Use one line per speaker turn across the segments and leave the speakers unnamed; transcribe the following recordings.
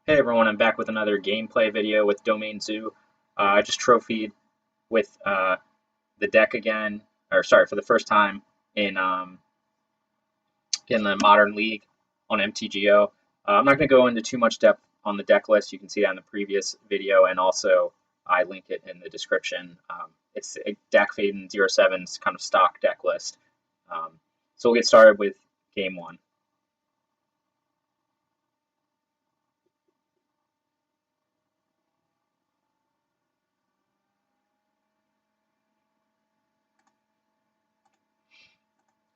Hey everyone, I'm back with another gameplay video with Domain Zoo. I just trophied with the deck again, or sorry, for the first time in the Modern League on MTGO. I'm not going to go into too much depth on the deck list. You can see that in the previous video, and also I link it in the description. It's a deck fade in 07's kind of stock deck list. So we'll get started with game one.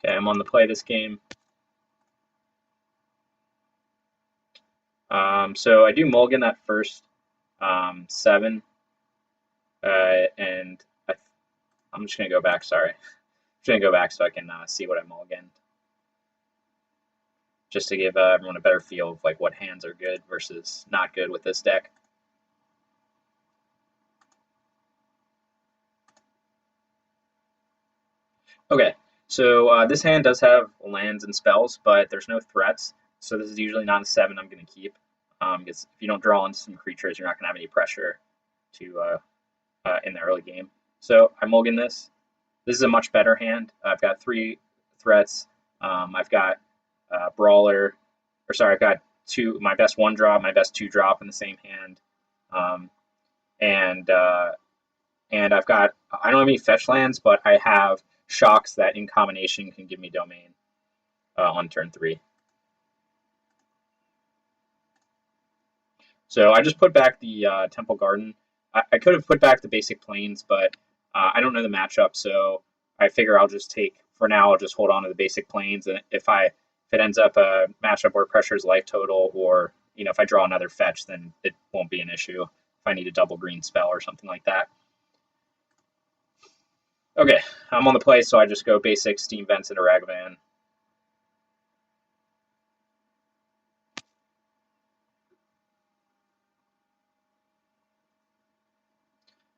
Okay, I'm on the play this game. So I do mulligan that first 7, and I'm just going to go back, sorry. I'm just going to go back so I can see what I mulliganed, just to give everyone a better feel of like what hands are good versus not good with this deck. Okay, so this hand does have lands and spells, but there's no threats, so this is usually not a 7 I'm going to keep, because if you don't draw into some creatures, you're not going to have any pressure to in the early game. So I mulligan this. This is a much better hand. I've got 3 threats. I've got Brawler, or sorry, I've got my best 1 drop, my best 2 drop in the same hand, and I've got, I don't have any fetch lands, but I have shocks that in combination can give me domain on turn 3. So I just put back the Temple Garden. I could have put back the basic plains, but I don't know the matchup, so I figure I'll just take, for now, I'll just hold on to the basic plains, and if it ends up a matchup where pressure is life total, or if I draw another fetch, then it won't be an issue if I need a double green spell or something like that. Okay, I'm on the play, so I just go basic Steam Vents into Ragavan.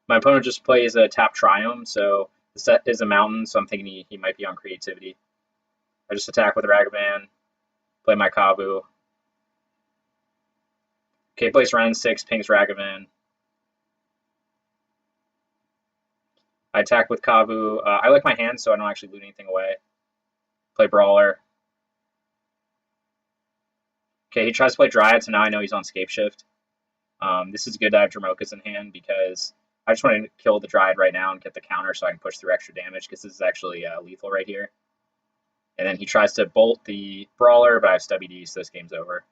My opponent just plays a tap Triome, so the set is a mountain, so I'm thinking he might be on creativity. I just attack with Ragavan, play my Kavu. Okay, plays Ren 6, pings Ragavan. I attack with Kavu. I like my hand, so I don't actually loot anything away. Play Brawler. Okay, he tries to play Dryad, so now I know he's on Scapeshift. This is good to have Dromoka's in hand because I just want to kill the Dryad right now and get the counter so I can push through extra damage because this is actually lethal right here. And then he tries to bolt the Brawler, but I have Stubby D, so this game's over.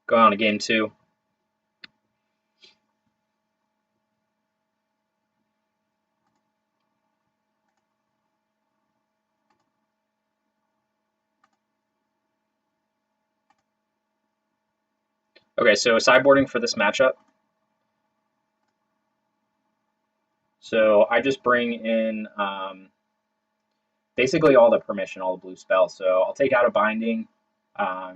Go on to game 2. Okay, so sideboarding for this matchup. So I just bring in basically all the permission, all the blue spells. So I'll take out a Binding. I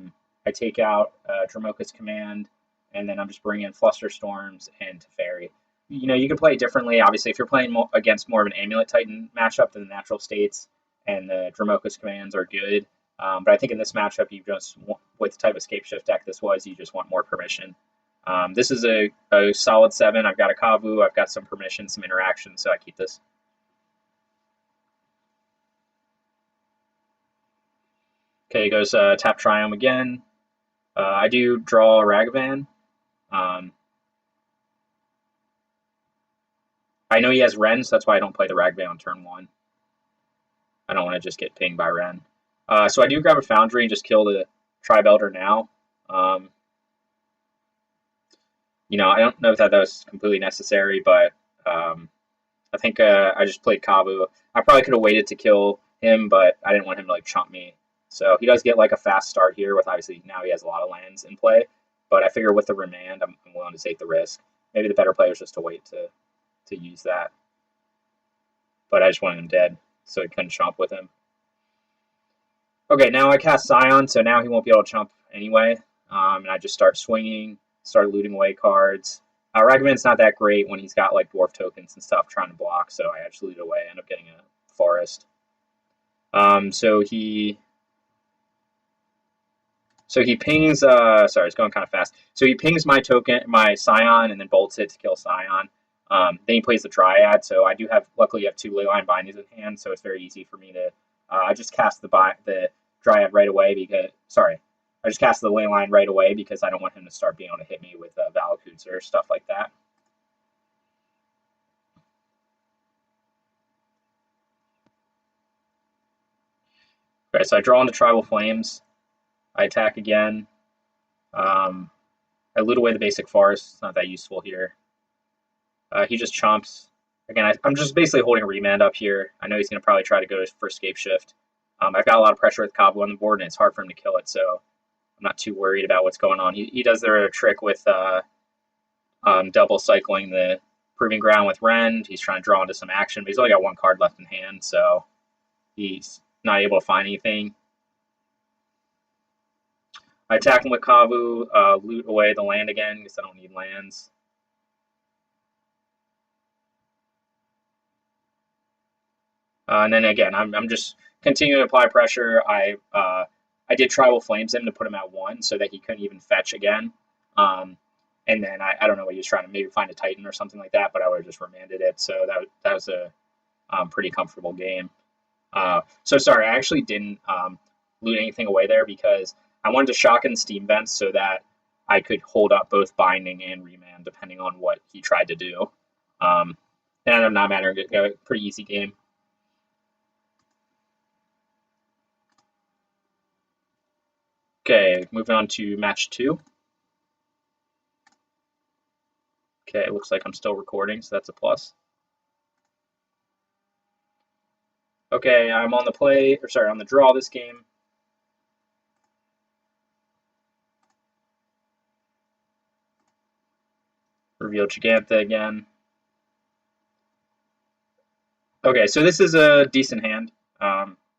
take out Dromoka's Command, and then I'm just bringing in Flusterstorms and Teferi. You can play it differently. Obviously, if you're playing against more of an Amulet Titan matchup than the Natural States, and the Dromoka's Commands are good. But I think in this matchup, you just with the type of Scapeshift deck this was, you just want more permission. This is a solid 7. I've got a Kavu, I've got some permission, some interaction, so I keep this. Okay, he goes tap Triome again. I do draw Ragavan. I know he has Ren, so that's why I don't play the Ragavan on turn 1. I don't want to just get pinged by Ren. So I do grab a Foundry and just kill the Tribe Elder now. I don't know if that was completely necessary, but I think I just played Kavu. I probably could have waited to kill him, but I didn't want him to chump me. So he does get a fast start here with, obviously now he has a lot of lands in play, but I figure with the Remand, I'm willing to take the risk. Maybe the better play was just to wait to use that. But I just wanted him dead, so he couldn't chomp with him. Okay, now I cast Scion, so now he won't be able to chomp anyway. And I just start swinging, start looting away cards. Ragavan's not that great when he's got dwarf tokens and stuff trying to block, so I actually loot away, end up getting a forest. So he So he pings. Sorry, it's going kind of fast. So he pings my token, my Scion, and then bolts it to kill Scion. Then he plays the Dryad. So I do have. Luckily, you have two Leyline bindings in hand, so it's very easy for me to. I just cast the Dryad right away because. Sorry, I just cast the Leyline right away because I don't want him to start being able to hit me with Valakutz or stuff like that. Okay, so I draw into Tribal Flames. I attack again. I loot away the basic forest. It's not that useful here. He just chomps. Again, I'm just basically holding a remand up here. I know he's going to probably try to go for Escape Shift. I've got a lot of pressure with Kabu on the board, and it's hard for him to kill it, so I'm not too worried about what's going on. He does their trick with double cycling the Proving Ground with Rend. He's trying to draw into some action, but he's only got one card left in hand, so he's not able to find anything. I attack him with Kavu, loot away the land again because I don't need lands. And then again, I'm just continuing to apply pressure. I did Tribal Flames him to put him at 1 so that he couldn't even fetch again. And then I don't know what he was trying to maybe find a Titan or something like that, but I would have just remanded it. So that was a pretty comfortable game. So sorry, I actually didn't loot anything away there because I wanted to shock in Steam Vents so that I could hold up both binding and remand depending on what he tried to do. And it ended up not mattering. Pretty easy game. Okay, moving on to match 2. Okay, it looks like I'm still recording, so that's a plus. Okay, I'm on the play, or sorry, on the draw this game. Reveal Gigantha again. Okay, so this is a decent hand.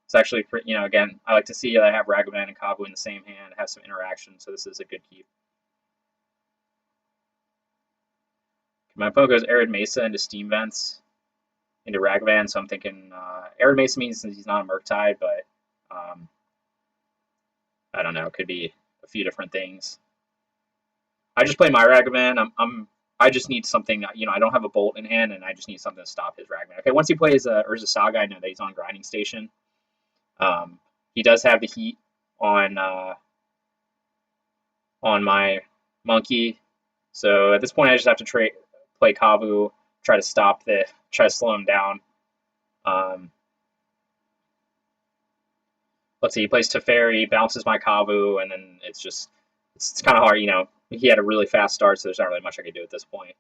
It's actually, again, I like to see that I have Ragavan and Kabu in the same hand, have some interaction, so this is a good keep. My opponent goes Arid Mesa into Steam Vents, into Ragavan, so I'm thinking Arid Mesa means he's not a Murktide, but I don't know, it could be a few different things. I just play my Ragavan. I just need something. I don't have a bolt in hand, and I just need something to stop his Ragavan. Okay, once he plays Urza Saga, I know that he's on Grinding Station. He does have the heat on my monkey, so at this point, I just have to play Kavu, try to slow him down. Let's see, he plays Teferi, bounces my Kavu, and then it's kind of hard. He had a really fast start, so there's not really much I can do at this point.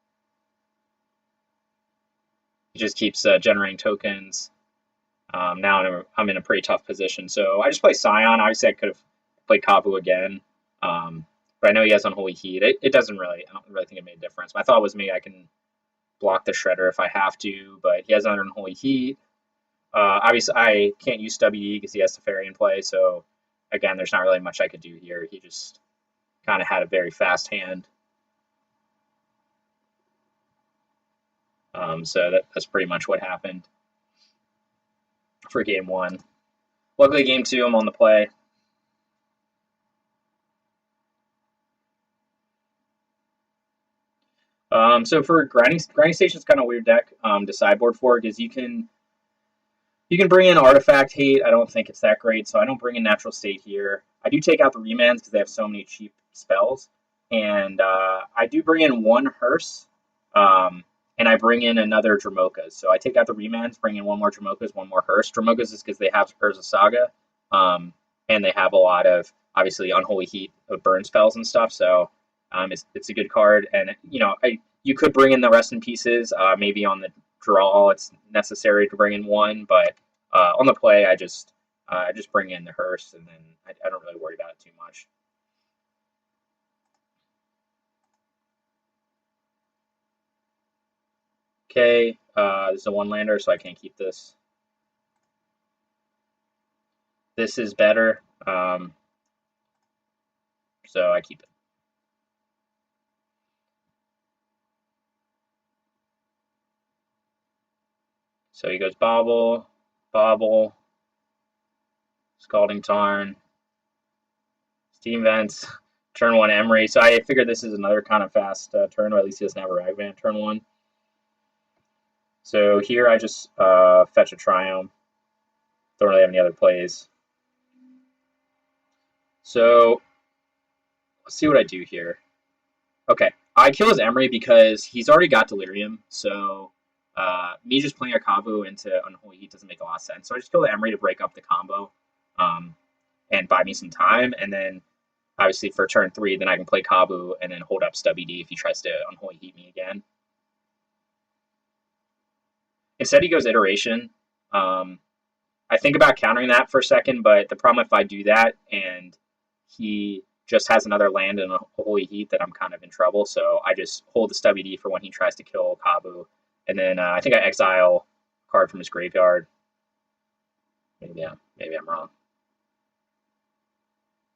He just keeps generating tokens. Now I'm in a pretty tough position, so I just play Scion. Obviously, I could have played Kavu again, but I know he has Unholy Heat. I don't really think it made a difference. My thought was maybe I can block the Shredder if I have to, but he has Unholy Heat. Obviously, I can't use WE because he has Teferi in play, so again, there's not really much I could do here. He just kind of had a very fast hand. So that's pretty much what happened for game 1. Luckily, game 2, I'm on the play. So for grinding station is kind of a weird deck to sideboard for because you can bring in artifact hate. I don't think it's that great, so I don't bring in natural state here. I do take out the remands because they have so many cheap spells, and I do bring in one hearse, and I bring in another Dramokas. So I take out the remands, bring in one more Dramokas, one more hearse. Dramokas is because they have Urza Saga, and they have a lot of obviously Unholy Heat of burn spells and stuff. So it's a good card, and you could bring in the Rest in Pieces. Maybe on the draw, it's necessary to bring in one, but on the play, I just bring in the hearse, and then I don't really worry about it too much. Okay, this is a one-lander, so I can't keep this. This is better, so I keep it. So he goes Bobble, Scalding Tarn, Team Vents, turn 1 Emery. So I figured this is another kind of fast turn, or at least he doesn't have a Ragavan turn 1. So here I just fetch a Triumph. Don't really have any other plays. So let's see what I do here. Okay, I kill his Emery because he's already got Delirium, so me just playing a Kavu into Unholy Heat doesn't make a lot of sense. So I just kill the Emery to break up the combo and buy me some time, and then obviously for turn 3, then I can play Kavu and then hold up Stubby D if he tries to Unholy Heat me again. Instead he goes Iteration. I think about countering that for a second, but the problem if I do that and he just has another land in a Holy Heat, that I'm kind of in trouble. So I just hold the Stubby D for when he tries to kill Kabu. And then I think I exile a card from his graveyard. Maybe I'm wrong.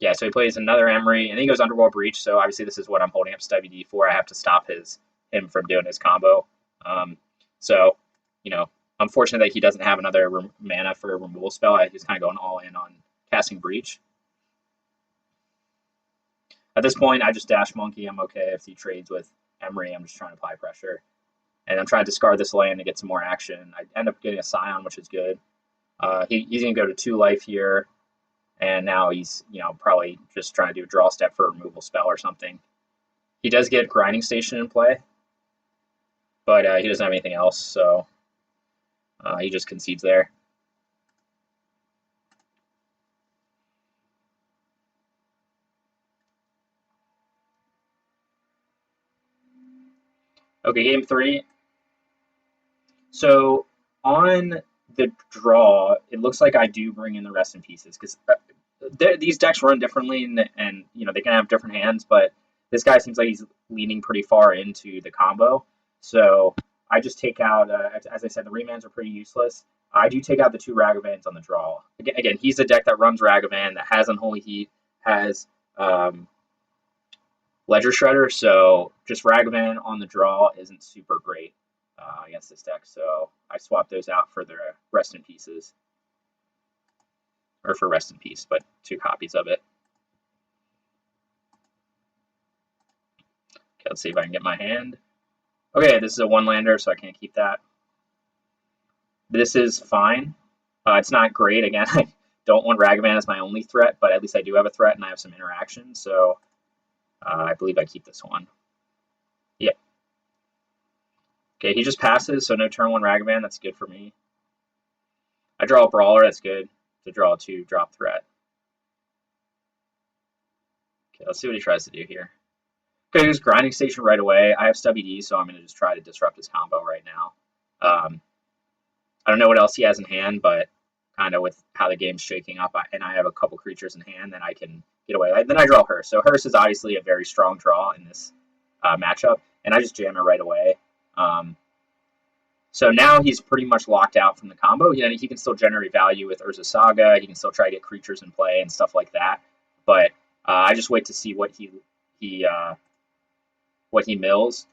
Yeah, so he plays another Emery, and then he goes Underworld Breach. So obviously this is what I'm holding up Stubby D for. I have to stop him from doing his combo. So, you know, unfortunate that he doesn't have another mana for a removal spell. He's kind of going all in on casting Breach. At this point, I just dash Monkey. I'm okay if he trades with Emery. I'm just trying to apply pressure. And I'm trying to discard this land to get some more action. I end up getting a Scion, which is good. He's going to go to 2 life here. And now he's, probably just trying to do a draw step for a removal spell or something. He does get Grinding Station in play. But he doesn't have anything else, so he just concedes there. Okay, game 3. So on the draw, it looks like I do bring in the Rest in Pieces because these decks run differently, and they can have different hands. But this guy seems like he's leaning pretty far into the combo. So I just take out, as I said, the remans are pretty useless. I do take out the 2 Ragavans on the draw. Again, he's a deck that runs Ragavan, that has Unholy Heat, has Ledger Shredder, so just Ragavan on the draw isn't super great against this deck. So I swapped those out for the Rest in Pieces. Or for Rest in Peace, but 2 copies of it. Okay, let's see if I can get my hand. Okay, this is a 1-lander, so I can't keep that. This is fine. It's not great. Again, I don't want Ragavan as my only threat, but at least I do have a threat and I have some interaction, so I believe I keep this one. Yep. Okay, he just passes, so no turn 1 Ragavan. That's good for me. I draw a Brawler. That's good to draw a 2-drop threat. Okay, let's see what he tries to do here. Okay, he's Grinding Station right away. I have Stubby D, so I'm going to just try to disrupt his combo right now. I don't know what else he has in hand, but kind of with how the game's shaking up, and I have a couple creatures in hand, then I can get away. Then I draw Hearse. So Hearse is obviously a very strong draw in this matchup, and I just jam it right away. So now he's pretty much locked out from the combo. He can still generate value with Urza Saga. He can still try to get creatures in play and stuff like that. But I just wait to see what he mills.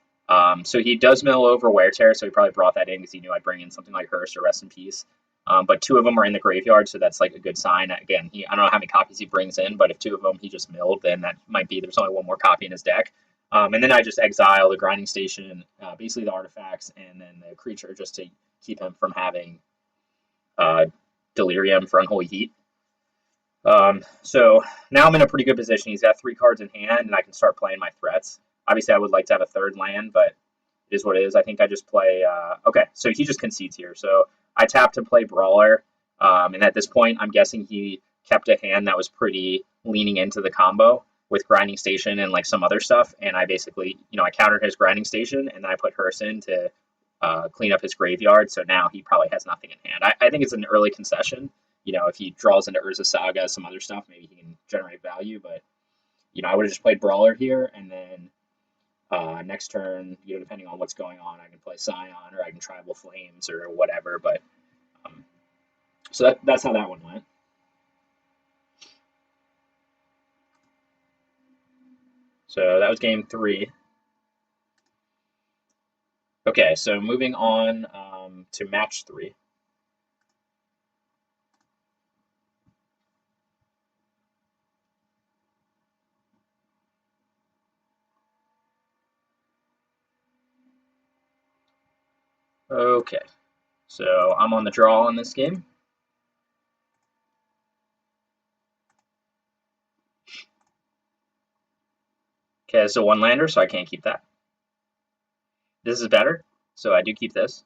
So he does mill over Wear Tear, so he probably brought that in because he knew I'd bring in something like Hearse or Rest in Peace. But 2 of them are in the graveyard, so that's like a good sign. Again, I don't know how many copies he brings in, but if 2 of them he just milled, then that might be there's only 1 more copy in his deck. And then I just exile the Grinding Station, basically the artifacts, and then the creature just to keep him from having Delirium for Unholy Heat. So now I'm in a pretty good position. He's got 3 cards in hand, and I can start playing my threats. Obviously, I would like to have a 3rd land, but it is what it is. I think I just play... okay, so he just concedes here. So I tap to play Brawler, and at this point, I'm guessing he kept a hand that was pretty leaning into the combo with Grinding Station and like some other stuff, and I basically, I countered his Grinding Station, and then I put Hearse in to clean up his graveyard, so now he probably has nothing in hand. I think it's an early concession. If he draws into Urza Saga, some other stuff, maybe he can generate value, but, I would have just played Brawler here, and then next turn, depending on what's going on, I can play Scion or I can Tribal Flames or whatever. But so that's how that one went. So that was game 3. Okay, so moving on to match 3. Okay, so I'm on the draw in this game. Okay, so one lander, so I can't keep that. This is better, so I do keep this.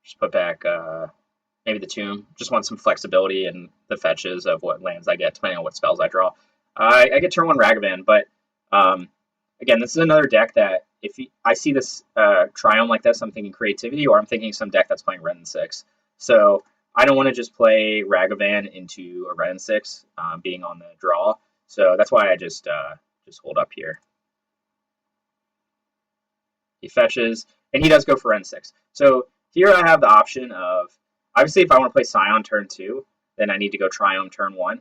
Just put back maybe the tomb. Just want some flexibility in the fetches of what lands I get, depending on what spells I draw. I get turn one Ragavan, but again, this is another deck that if I see this Triome like this, I'm thinking creativity, or I'm thinking some deck that's playing Red and 6. So I don't want to just play Ragavan into a Red and 6 being on the draw. So that's why I just hold up here. He fetches, and he does go for N6. So here I have the option of, obviously if I want to play Scion turn 2, then I need to go Triome turn 1.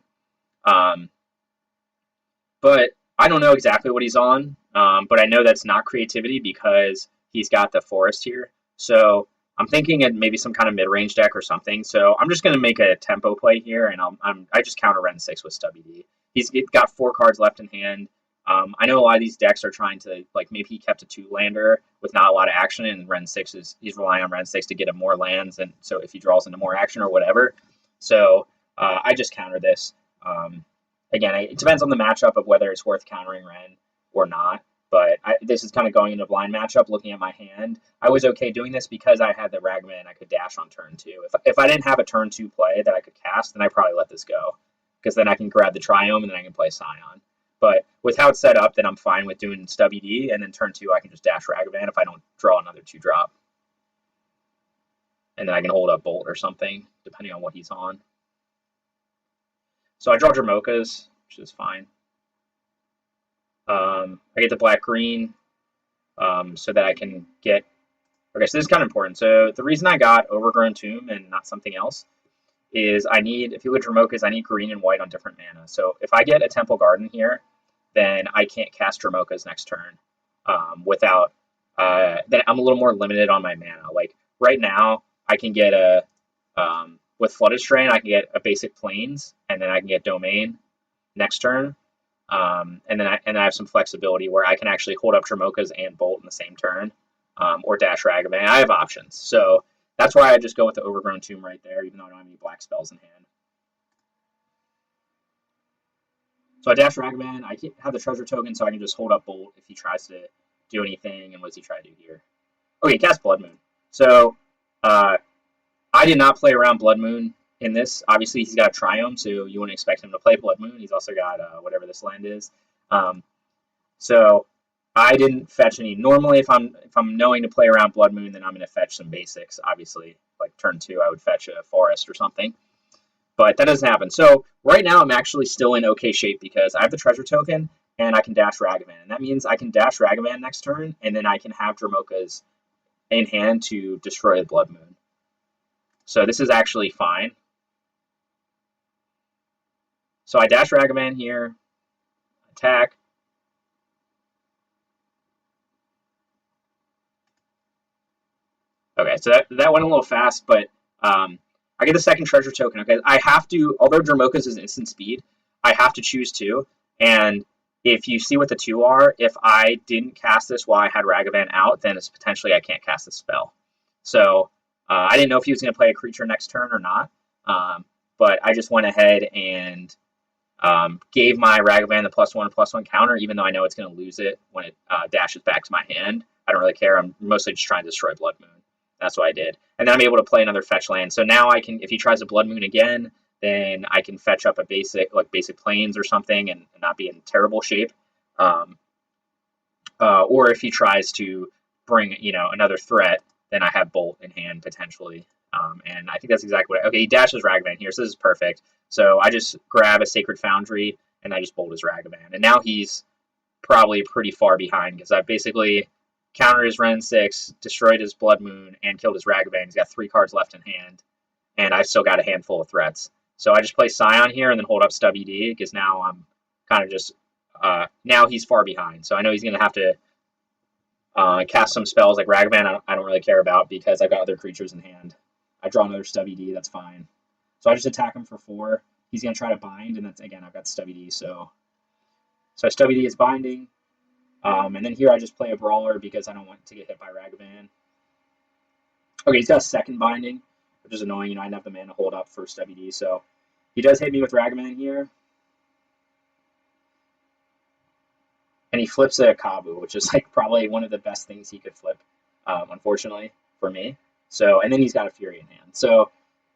But I don't know exactly what he's on, but I know that's not creativity because he's got the Forest here. So I'm thinking of maybe some kind of mid-range deck or something. So I'm just going to make a tempo play here, and I just counter Ren 6 with Stubby D. He's got 4 cards left in hand. I know a lot of these decks are trying to, like, maybe he kept a 2-lander with not a lot of action, and Ren 6 he's relying on Ren 6 to get him more lands, and so if he draws into more action or whatever. So I just counter this. Again, it depends on the matchup of whether it's worth countering Ren or not. But this is kind of going into a blind matchup, looking at my hand. I was okay doing this because I had the Ragavan I could dash on turn 2. If I didn't have a turn 2 play that I could cast, then I probably let this go. Because then I can grab the Triome and then I can play Scion. But with how it's set up, then I'm fine with doing Stubby D, and then turn 2 I can just dash Ragavan if I don't draw another 2-drop. And then I can hold up Bolt or something, depending on what he's on. So I draw Dramokas, which is fine. I get the black-green so that I can get... Okay, so this is kind of important. So the reason I got Overgrown Tomb and not something else is I need, if you look at Dramokas, I need green and white on different mana. So if I get a Temple Garden here, then I can't cast Dramokas next turn without... then I'm a little more limited on my mana. Like, right now, I can get a... with Flooded Strain, I can get a basic Plains, and then I can get Domain next turn. And then I have some flexibility where I can actually hold up Dramokas and Bolt in the same turn, or dash Ragavan. I have options, so that's why I just go with the Overgrown Tomb right there, even though I don't have any black spells in hand. So I dash Ragavan. I have the treasure token, so I can just hold up Bolt if he tries to do anything. And what does he try to do here? Okay, cast Blood Moon. So I did not play around Blood Moon in this. Obviously, he's got a Triome, so you wouldn't expect him to play Blood Moon. He's also got whatever this land is. So I didn't fetch any. Normally, if I'm knowing to play around Blood Moon, then I'm going to fetch some basics. Obviously, like turn 2, I would fetch a Forest or something. But that doesn't happen. So right now, I'm actually still in okay shape because I have the treasure token and I can dash Ragavan. And that means I can dash Ragavan next turn, and then I can have Dramokas in hand to destroy the Blood Moon. So this is actually fine. So I dash Ragavan here, attack. Okay, so that went a little fast, but I get the second treasure token. Okay, I have to, although Dramokas is instant speed, I have to choose 2. And if you see what the 2 are, if I didn't cast this while I had Ragavan out, then it's potentially I can't cast the spell. So I didn't know if he was going to play a creature next turn or not, but I just went ahead and gave my Ragavan the +1/+1 counter, even though I know it's going to lose it when it dashes back to my hand. I don't really care. I'm mostly just trying to destroy Blood Moon. That's what I did. And then I'm able to play another fetch land. So now I can, if he tries a Blood Moon again, then I can fetch up a basic Plains or something and not be in terrible shape. Or if he tries to bring, another threat, then I have Bolt in hand potentially. And I think that's exactly what. Okay, he dashes Ragavan here, so this is perfect. So I just grab a Sacred Foundry and I just Bolt his Ragavan. And now he's probably pretty far behind because I basically countered his Ren 6, destroyed his Blood Moon, and killed his Ragavan. He's got 3 cards left in hand, and I've still got a handful of threats. So I just play Scion here and then hold up Stubby D because now I'm kind of just now he's far behind. So I know he's going to have to cast some spells like Ragavan. I don't really care about because I've got other creatures in hand. I draw another Stubby D. That's fine. So I just attack him for 4. He's going to try to bind, and that's, again, I've got Stubby D. So Stubby D is binding. And then here I just play a Brawler because I don't want to get hit by Ragavan. Okay, he's got a second binding, which is annoying. I didn't have the mana hold up first WD, so he does hit me with Ragavan here. And he flips a Kabu, which is like probably one of the best things he could flip, unfortunately for me. So, and then he's got a Fury in hand. So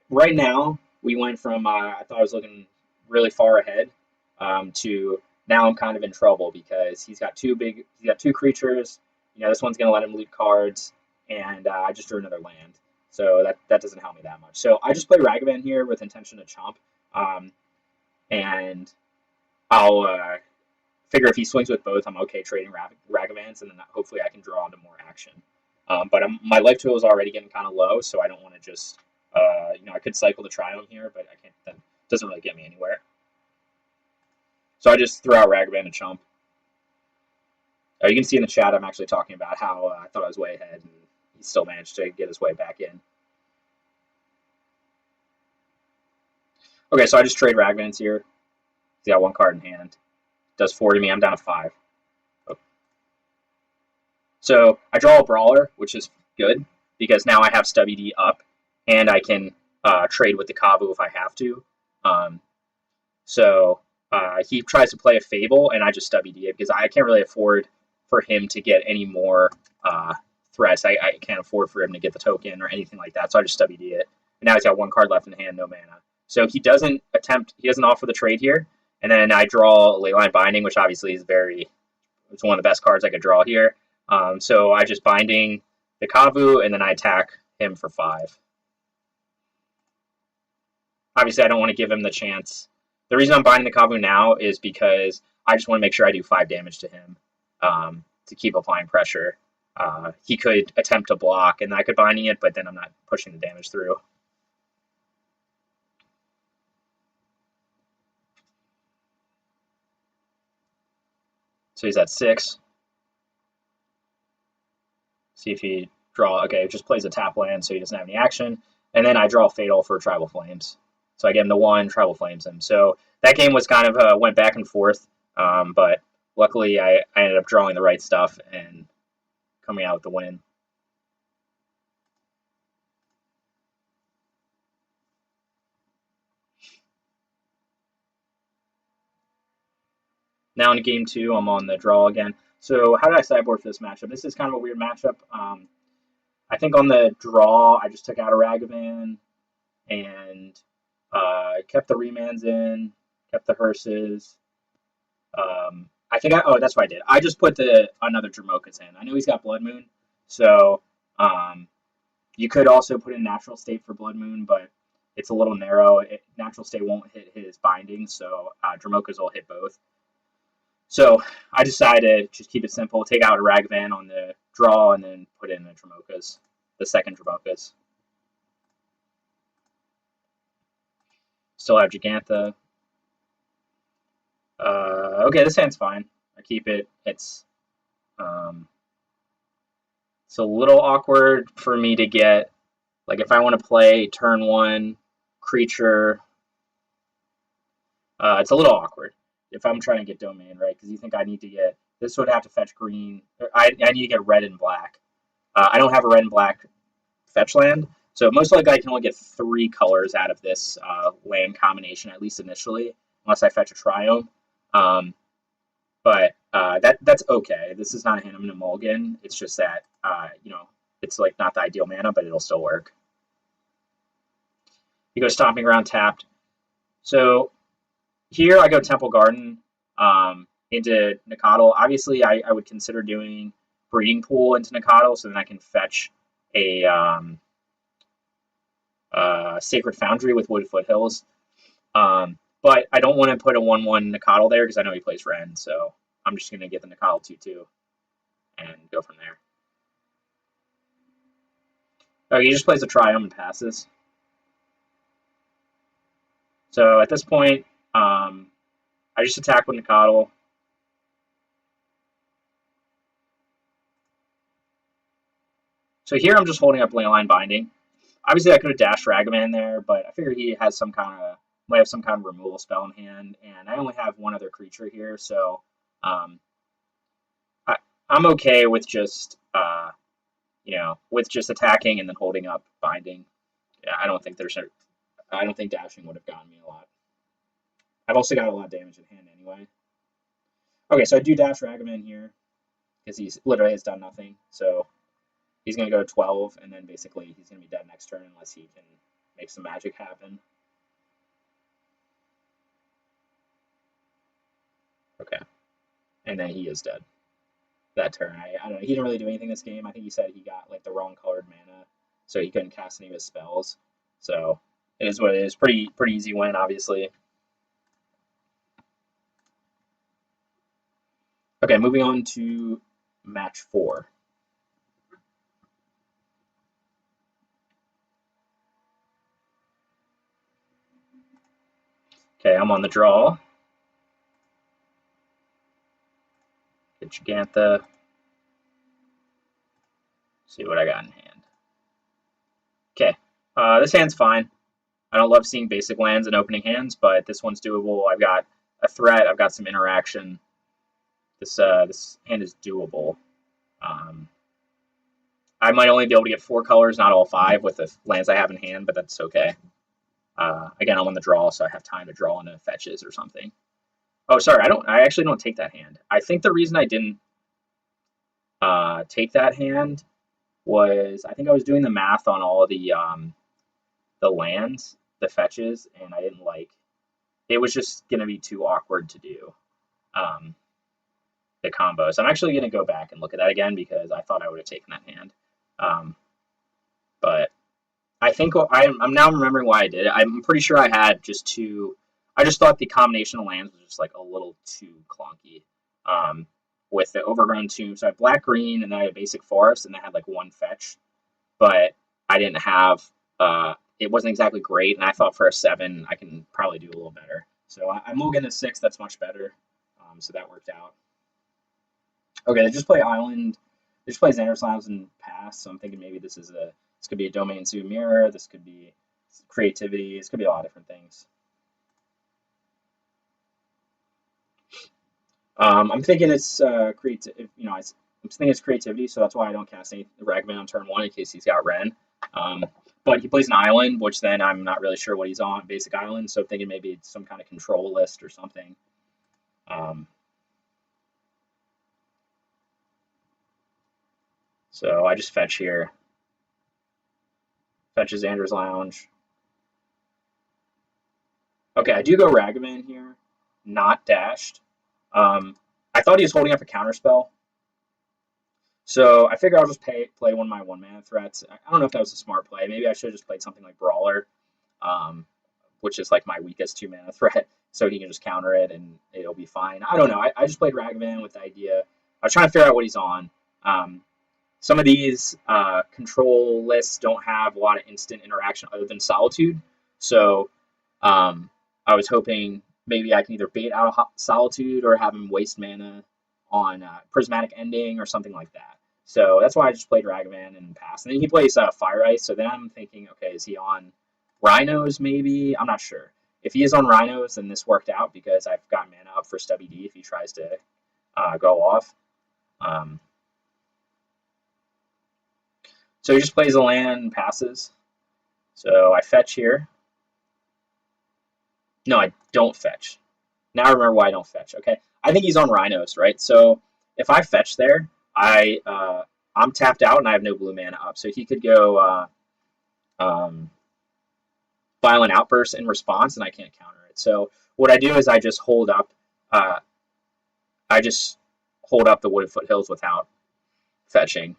right now we went from I thought I was looking really far ahead to now I'm kind of in trouble because he's got two creatures. This one's gonna let him loot cards, and I just drew another land. So that doesn't help me that much. So I just play Ragavan here with intention to chomp, and I'll figure if he swings with both, I'm okay trading Ragavans, and then hopefully I can draw into more action. But my life total is already getting kind of low, so I don't want to just, I could cycle the Triumph here, but I can't. That doesn't really get me anywhere. So I just throw out Ragavan to chump. You can see in the chat I'm actually talking about how I thought I was way ahead, and he still managed to get his way back in. Okay, so I just trade Ragavans here. He's got one card in hand. Does 4 to me. I'm down to 5. Oh. So I draw a Brawler, which is good because now I have Stubby D up, and I can trade with the Kavu if I have to. So he tries to play a Fable, and I just Stubby D it because I can't really afford for him to get any more threats. I can't afford for him to get the token or anything like that, so I just Stubby D it. And now he's got one card left in hand, no mana. So he doesn't offer the trade here. And then I draw Leyline Binding, which obviously is it's one of the best cards I could draw here. So I just binding the Kavu, and then I attack him for 5. Obviously, I don't want to give him the chance. The reason I'm binding the Kavu now is because I just want to make sure I do 5 damage to him to keep applying pressure. He could attempt to block, and I could binding it, but then I'm not pushing the damage through. So he's at 6. See if he okay, just plays a tap land, so he doesn't have any action. And then I draw Fatal for Tribal Flames. So I get him to 1, Tribal Flames him. So that game was kind of went back and forth, but luckily I ended up drawing the right stuff and coming out with the win. Now in game 2, I'm on the draw again. So how did I sideboard for this matchup? This is kind of a weird matchup. I think on the draw, I just took out a Ragavan and kept the Remans in, kept the Hearses. I think that's what I did. I just put another Dramokas in. I know he's got Blood Moon, so you could also put in Natural State for Blood Moon, but it's a little narrow. Natural State won't hit his binding, so Dramokas will hit both. So I decided to just keep it simple, take out a Ragavan on the draw, and then put in the Dramokas, the second Dramokas. Still have Gigantha. Okay, this hand's fine. I keep it. It's a little awkward for me to get, like if I want to play turn 1 creature, it's a little awkward if I'm trying to get domain, right? Because you think I need to get, this would have to fetch green. I need to get red and black. I don't have a red and black fetch land, so most likely I can only get 3 colors out of this land combination, at least initially, unless I fetch a Triome. But that's okay. This is not a hand I'm going to mulligan. It's just that, it's like not the ideal mana, but it'll still work. He goes Stomping Ground tapped. So here I go Temple Garden into Nacatl. Obviously, I would consider doing Breeding Pool into Nacatl, so then I can fetch a Sacred Foundry with Wood Foothills. But I don't want to put a 1/1 Nacatl there because I know he plays Ren, so I'm just going to get the Nacatl 2/2 and go from there. Okay, he just plays a Triumph and passes. So at this point, I just attack with Nacatl. So here I'm just holding up Leyline Binding. Obviously I could have dashed Ragavan there, but I figure he has might have some kind of removal spell in hand, and I only have one other creature here, so I'm okay with just with just attacking and then holding up binding. Yeah, I don't think dashing would have gotten me a lot. I've also got a lot of damage in hand anyway. Okay, so I do dash Ragavan here because he's literally has done nothing. So he's gonna go to 12, and then basically he's gonna be dead next turn unless he can make some magic happen. Okay, and then he is dead that turn. I don't know. He didn't really do anything this game. I think he said he got like the wrong colored mana, so he couldn't cast any of his spells. So it is what it is. Pretty easy win, obviously. Okay, moving on to match 4. Okay, I'm on the draw. Get Gigantha. See what I got in hand. Okay, this hand's fine. I don't love seeing basic lands in opening hands, but this one's doable. I've got a threat. I've got some interaction. This hand is doable. I might only be able to get 4 colors, not all 5, with the lands I have in hand, but that's okay. Again, I'm on the draw, so I have time to draw into fetches or something. Oh, sorry, I actually don't take that hand. I think the reason I didn't take that hand was I think I was doing the math on all of the lands, the fetches, and I didn't like. It was just gonna be too awkward to do the combos. I'm actually gonna go back and look at that again because I thought I would have taken that hand, but I think I'm now remembering why I did it. I'm pretty sure I had just 2. I just thought the combination of lands was just like a little too clunky. With the overgrown tomb, so I had black green, and then I had basic forest, and I had like 1 fetch, but I didn't have. It wasn't exactly great, and I thought for a 7 I can probably do a little better. So I mulliganed a 6. That's much better. So that worked out. Okay, they just play Island. They just play Xander's Lounge and pass. So I'm thinking maybe this could be a Domain Zoo Mirror. This could be creativity. This could be a lot of different things. I'm thinking it's creative. I'm thinking it's creativity, so that's why I don't cast any Ragavan on turn 1 in case he's got Ren. But he plays an island, which then I'm not really sure what he's on, basic island. So I'm thinking maybe it's some kind of control list or something. So I just fetch here. Fetches Xander's Lounge. Okay, I do go Ragavan here, not dashed. I thought he was holding up a counterspell. So I figure I'll just play one of my 1-mana threats. I don't know if that was a smart play. Maybe I should have just played something like Brawler, which is like my weakest 2-mana threat. So he can just counter it and it'll be fine. I don't know. I just played Ragavan with the idea. I was trying to figure out what he's on. Some of these control lists don't have a lot of instant interaction other than Solitude. So I was hoping maybe I can either bait out a Solitude or have him waste mana on Prismatic Ending or something like that. So that's why I just played Ragavan and passed. And then he plays Fire Ice, so then I'm thinking, okay, is he on Rhinos maybe? I'm not sure. If he is on Rhinos, then this worked out because I've got mana up for Stubby D if he tries to go off. So he just plays a land and passes. So I fetch here. No, I don't fetch. Now I remember why I don't fetch. Okay, I think he's on Rhinos, right? So if I fetch there, I'm tapped out and I have no blue mana up. So he could go Violent Outburst in response, and I can't counter it. So what I do is I just hold up. The Wooded Foothills without fetching,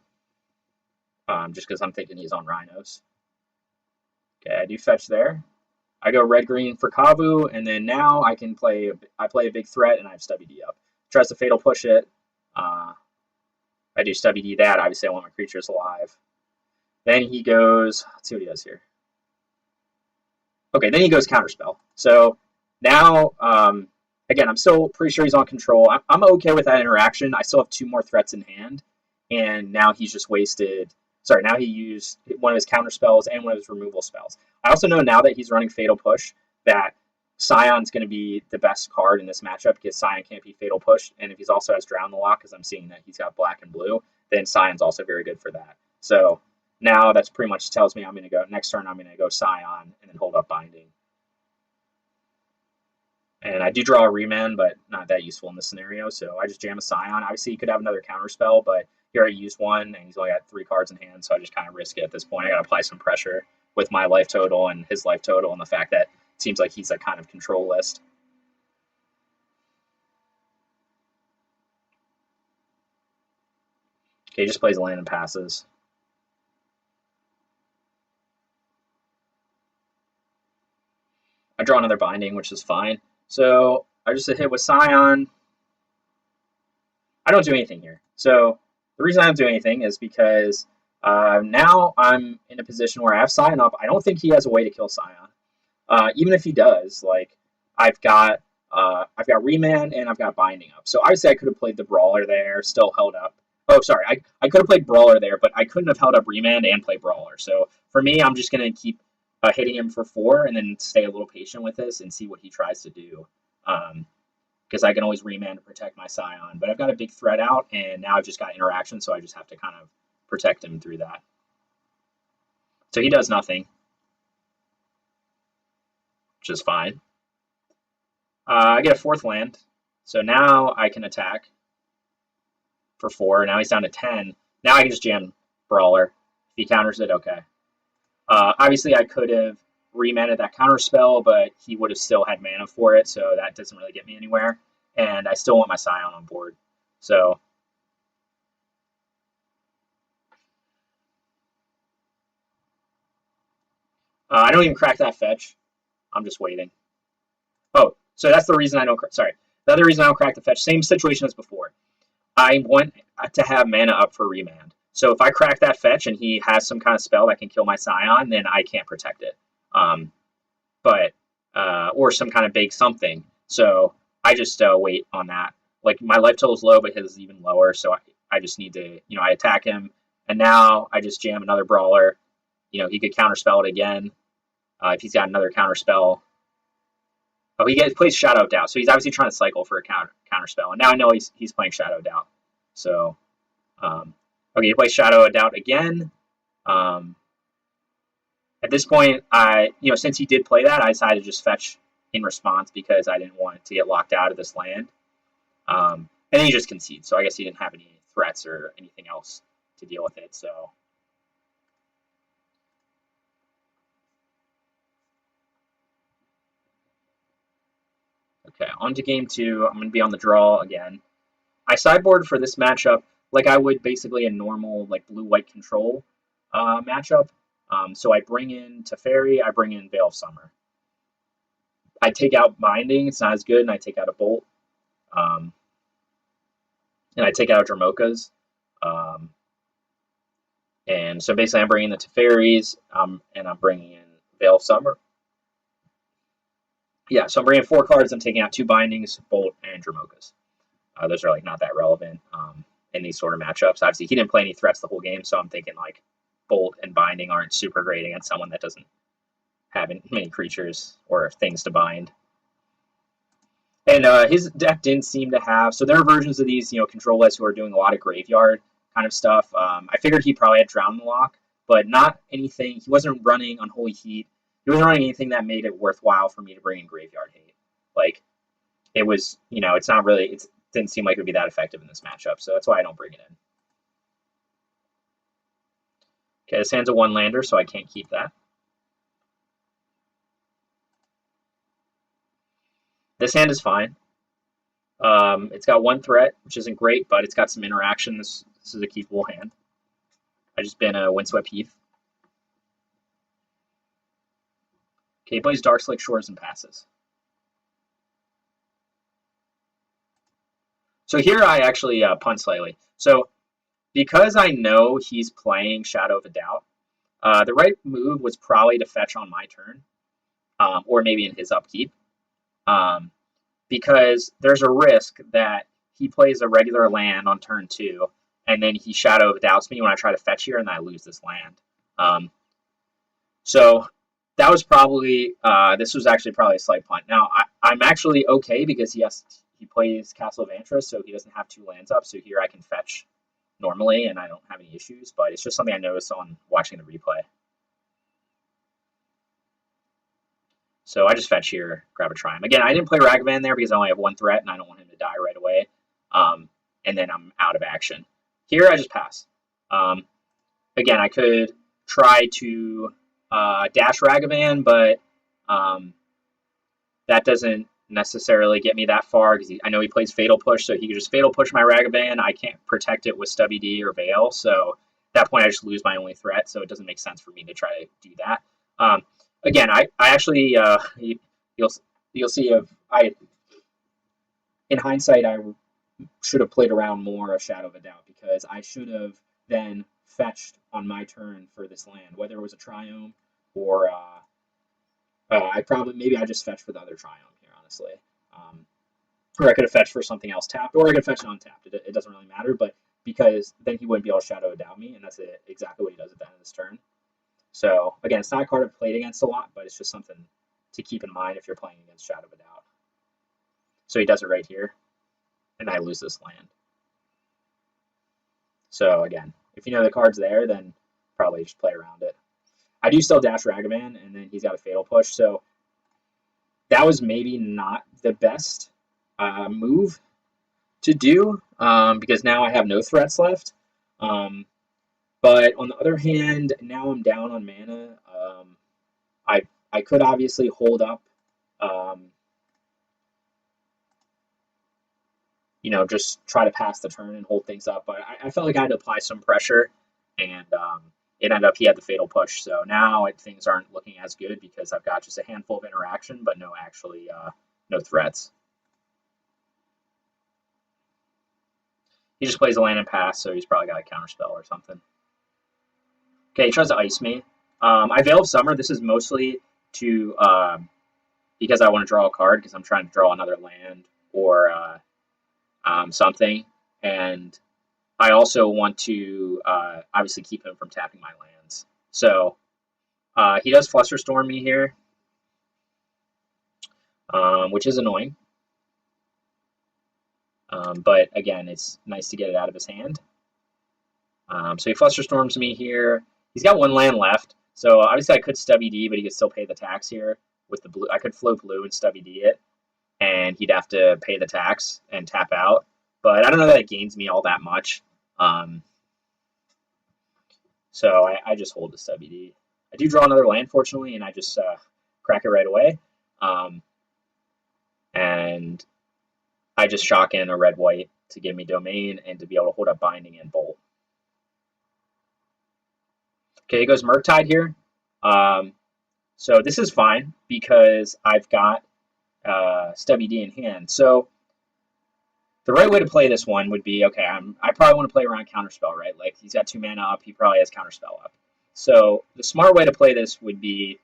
just because I'm thinking he's on Rhinos. Okay, I do fetch there. I go red-green for Kavu, and then now I can play a big threat, and I have Stubby D up. Tries to Fatal Push it. I do Stubby D that. Obviously, I want my creatures alive. Then he goes... Let's see what he does here. Okay, then he goes Counterspell. So now, again, I'm still pretty sure he's on control. I'm okay with that interaction. I still have 2 more threats in hand, and now he's just wasted... Sorry, now he used one of his counter spells and one of his removal spells. I also know now that he's running Fatal Push that Scion's going to be the best card in this matchup because Scion can't be fatal pushed, and if he's also has Drown the Lock, because I'm seeing that he's got black and blue, then Scion's also very good for that. So now that's pretty much tells me I'm going to go next turn. I'm going to go Scion and then hold up Binding. And I do draw a Remand, but not that useful in this scenario, so I just jam a Scion. Obviously, he could have another counter spell, but he already used one, and he's only got 3 cards in hand, so I just kind of risk it at this point. I got to apply some pressure with my life total and his life total, and the fact that it seems like he's a kind of control list. Okay, he just plays land and passes. I draw another Binding, which is fine. So I just hit with Scion. I don't do anything here. So the reason I don't do anything is because now I'm in a position where I have Scion up. I don't think he has a way to kill Scion. Even if he does, like I've got Remand and I've got Binding up. So obviously I could have played the Brawler there, still held up. Oh, sorry, I could have played Brawler there, but I couldn't have held up Remand and play Brawler. So for me, I'm just gonna keep hitting him for 4 and then stay a little patient with this and see what he tries to do. Because I can always Remand to protect my Scion. But I've got a big threat out, and now I've just got interaction, so I just have to kind of protect him through that. So he does nothing, which is fine. I get a 4th land, so now I can attack for 4. Now he's down to 10. Now I can just jam Brawler. If he counters it, okay. Obviously, I could have remanded that counter spell, but he would have still had mana for it, so that doesn't really get me anywhere. And I still want my Scion on board. So I don't even crack that fetch. I'm just waiting. Oh, so that's the reason I don't. Sorry, the other reason I don't crack the fetch. Same situation as before. I want to have mana up for Remand. So if I crack that fetch and he has some kind of spell that can kill my Scion, then I can't protect it. Or some kind of big something. So I just wait on that. Like my life total is low, but his is even lower. So I just need to, I attack him, and now I just jam another Brawler. He could counterspell it again if he's got another counterspell. Oh, he plays Shadow of Doubt, so he's obviously trying to cycle for a counterspell. And now I know he's playing Shadow of Doubt. So, okay, he plays Shadow of Doubt again. At this point, since he did play that, I decided to just fetch in response because I didn't want to get locked out of this land. And then he just concedes, so I guess he didn't have any threats or anything else to deal with it. So. Okay, on to game 2. I'm going to be on the draw again. I sideboard for this matchup like I would basically a normal like blue-white control matchup. So I bring in Teferi, I bring in Veil of Summer. I take out Binding, it's not as good, and I take out a Bolt. And I take out Dramokas. And so basically I'm bringing the Teferis, and I'm bringing in Veil of Summer. Yeah, so I'm bringing 4 cards, I'm taking out 2 Bindings, Bolt, and Dramokas. Those are like not that relevant in these sort of matchups. Obviously, he didn't play any threats the whole game, so I'm thinking like Bolt and Binding aren't super great against someone that doesn't have many creatures or things to bind. And his deck didn't seem to have. So there are versions of these, control lists who are doing a lot of graveyard kind of stuff. I figured he probably had Drown the Lock, but not anything. He wasn't running Unholy Heat. He wasn't running anything that made it worthwhile for me to bring in Graveyard Hate. Like it was, it's not really. It didn't seem like it would be that effective in this matchup, so that's why I don't bring it in. Okay, this hand's a 1-lander, so I can't keep that. This hand is fine. It's got 1 threat, which isn't great, but it's got some interaction. This is a keepable hand. I just been a Windswept Heath. Okay, he plays Darkslick Shores and passes. So here I actually punt slightly. So because I know he's playing Shadow of a Doubt, the right move was probably to fetch on my turn, or maybe in his upkeep, because there's a risk that he plays a regular land on turn 2, and then he Shadow of Doubts me when I try to fetch here, and I lose this land. So that was probably this was actually probably a slight punt. Now I'm actually okay because he plays Castle of Antris, so he doesn't have 2 lands up. So here I can fetch normally, and I don't have any issues. But it's just something I noticed on watching the replay. So I just fetch here, grab a Triumph. Again, I didn't play Ragavan there because I only have 1 threat, and I don't want him to die right away. And then I'm out of action. Here I just pass. Again, I could try to dash Ragavan, but that doesn't necessarily get me that far because I know he plays Fatal Push, so he could just Fatal Push my Ragavan. I can't protect it with Stubby D or Veil, so at that point I just lose my only threat, so it doesn't make sense for me to try to do that. Again, I actually you'll see if in hindsight I should have played around more of Shadow of a Doubt because I should have then fetched on my turn for this land, whether it was a Triome or maybe I just fetched for the other Triome here, honestly. Or I could have fetched for something else tapped, or I could have fetched untapped. It doesn't really matter, but because then he wouldn't be able to Shadow of Doubt me, and that's exactly what he does at the end of this turn. So again, it's not a card I've played against a lot, but it's just something to keep in mind if you're playing against Shadow of a Doubt. So he does it right here, and I lose this land. So again, if you know the card's there, then probably just play around it. I do still dash Ragavan, and then he's got a Fatal Push, so that was maybe not the best move to do because now I have no threats left. But on the other hand, now I'm down on mana. I could obviously hold up, just try to pass the turn and hold things up. But I felt like I had to apply some pressure, and it ended up he had the Fatal Push. So now things aren't looking as good because I've got just a handful of interaction, but no threats. He just plays a land and pass, so he's probably got a counterspell or something. Okay, he tries to ice me. I Veil of Summer. This is mostly to because I want to draw a card because I'm trying to draw another land or something, and I also want to obviously keep him from tapping my lands. So he does Flusterstorm me here, which is annoying. But again, it's nice to get it out of his hand. So he Flusterstorms me here. He's got 1 land left, so obviously I could Stubby D, but he could still pay the tax here with the blue. I could float blue and Stubby D it, and he'd have to pay the tax and tap out. But I don't know that it gains me all that much. So I just hold the Stubby D. I do draw another land, fortunately, and I just crack it right away. And I just shock in a red-white to give me domain and to be able to hold up Binding and Bolt. Okay, he goes Murktide here. So this is fine because I've got Stubby D in hand. So the right way to play this one would be, okay, I probably want to play around Counterspell, right? Like, he's got 2 mana up, he probably has Counterspell up. So the smart way to play this would be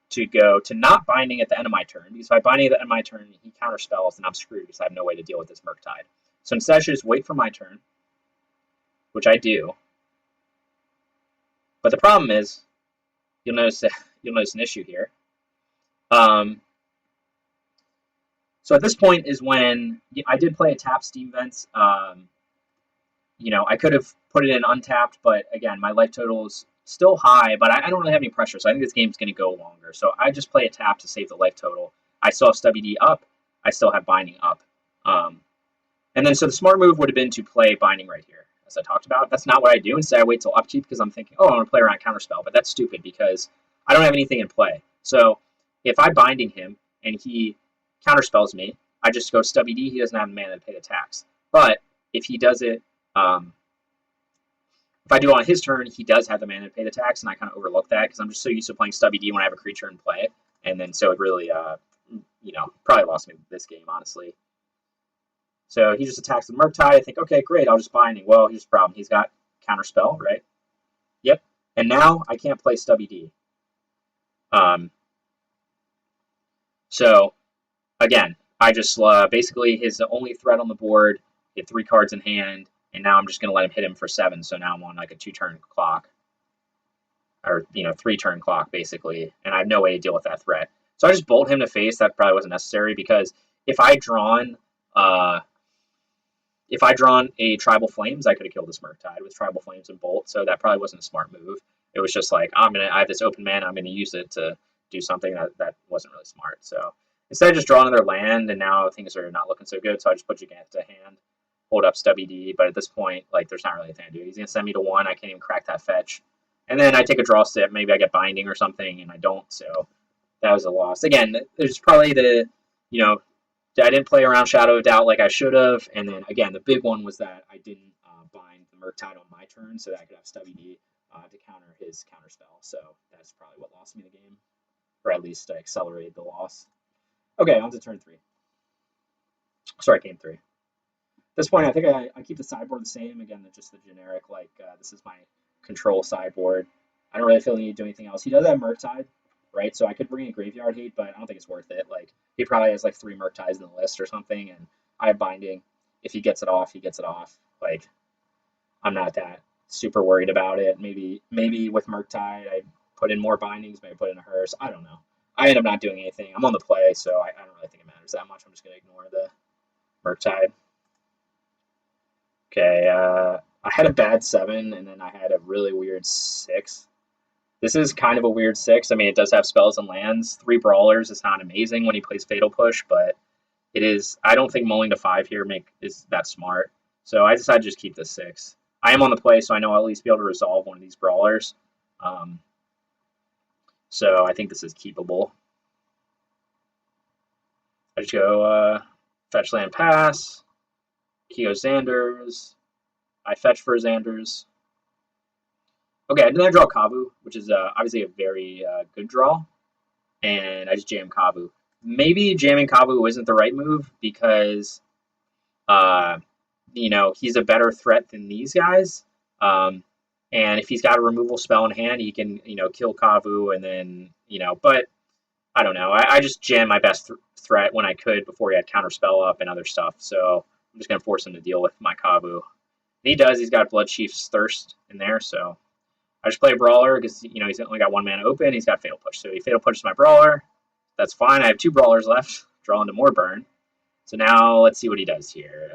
to go to not Binding at the end of my turn, because if I Binding at the end of my turn, he Counterspells, then I'm screwed because I have no way to deal with this Murktide. So instead I should just wait for my turn, which I do. But the problem is, you'll notice an issue here. So at this point is when I did play a tap Steam Vents. I could have put it in untapped, but again, my life total is still high, but I don't really have any pressure, so I think this game's going to go longer. So I just play a tap to save the life total. I still have Stubby D up. I still have Binding up. And then so the smart move would have been to play Binding right here, as I talked about. That's not what I do. Instead, I wait till upkeep because I'm thinking, oh, I want to play around Counterspell, but that's stupid because I don't have anything in play. So if I Binding him and he Counterspells me, I just go Stubby D. He doesn't have mana to pay the tax. But if he does it, if I do it on his turn, he does have the mana to pay the tax, and I kind of overlook that because I'm just so used to playing Stubby D when I have a creature in play. And then so it really, probably lost me this game, honestly. So he just attacks the Murktide. I think, okay, great, I'll just Binding. Well, here's the problem. He's got Counterspell, right? Yep. And now I can't play Stubby D. So, again, I just basically his only threat on the board, he had 3 cards in hand, and now I'm just going to let him hit him for 7, so now I'm on like a 2-turn clock. or 3-turn clock basically, and I have no way to deal with that threat. So I just bolt him to face. That probably wasn't necessary because if I drawn uh, if I drawn a Tribal Flames, I could have killed this Murktide with Tribal Flames and Bolt. So that probably wasn't a smart move. It was just like I have this open mana, I'm gonna use it to do something that wasn't really smart. So instead, I just draw another land, and now things are not looking so good. So I just put Giganta to hand, hold up Stubby D. But at this point, like there's not really anything to do. He's gonna send me to 1. I can't even crack that fetch. And then I take a draw step. Maybe I get binding or something, and I don't. So that was a loss. Again, there's probably you know, I didn't play around Shadow of Doubt like I should have. And then again, the big one was that I didn't bind the Murktide on my turn, so that I could have Stubby D to counter his counter spell. So that's probably what lost me the game, or at least accelerated the loss. Okay, on to turn 3. Sorry, game 3. At this point, I think I keep the sideboard the same. Again, just the generic, like, this is my control sideboard. I don't really feel the need to do anything else. He does have Murktide, right? So I could bring in Graveyard Hate, but I don't think it's worth it. Like, he probably has, like, 3 Murktides in the list or something, and I have Binding. If he gets it off, he gets it off. Like, I'm not that super worried about it. Maybe with Murktide, I put in more Bindings, maybe put in a Hearse. I don't know. I end up not doing anything. I'm on the play, so I don't really think it matters that much. I'm just going to ignore the Murktide. Okay, I had a bad 7, and then I had a really weird 6. This is kind of a weird 6. I mean, it does have spells and lands. 3 Brawlers is not amazing when he plays Fatal Push, but it is. I don't think mulling to 5 here is that smart. So I decided to just keep the 6. I am on the play, so I know I'll at least be able to resolve one of these Brawlers. So I think this is keepable. I just go fetch land pass. He goes Xanders. I fetch for Xanders. Okay, and then I draw Kavu, which is obviously a very good draw. And I just jam Kavu. Maybe jamming Kavu isn't the right move because, he's a better threat than these guys. And if he's got a removal spell in hand, he can, kill Kavu and then, but I don't know. I just jammed my best threat when I could before he had counterspell up and other stuff. So I'm just going to force him to deal with my Kavu. And he does. He's got Bloodchief's Thirst in there. So I just play a Brawler because, he's only got 1 mana open. He's got Fatal Push. So he Fatal Pushes my Brawler. That's fine. I have 2 Brawlers left. Draw into more burn. So now let's see what he does here.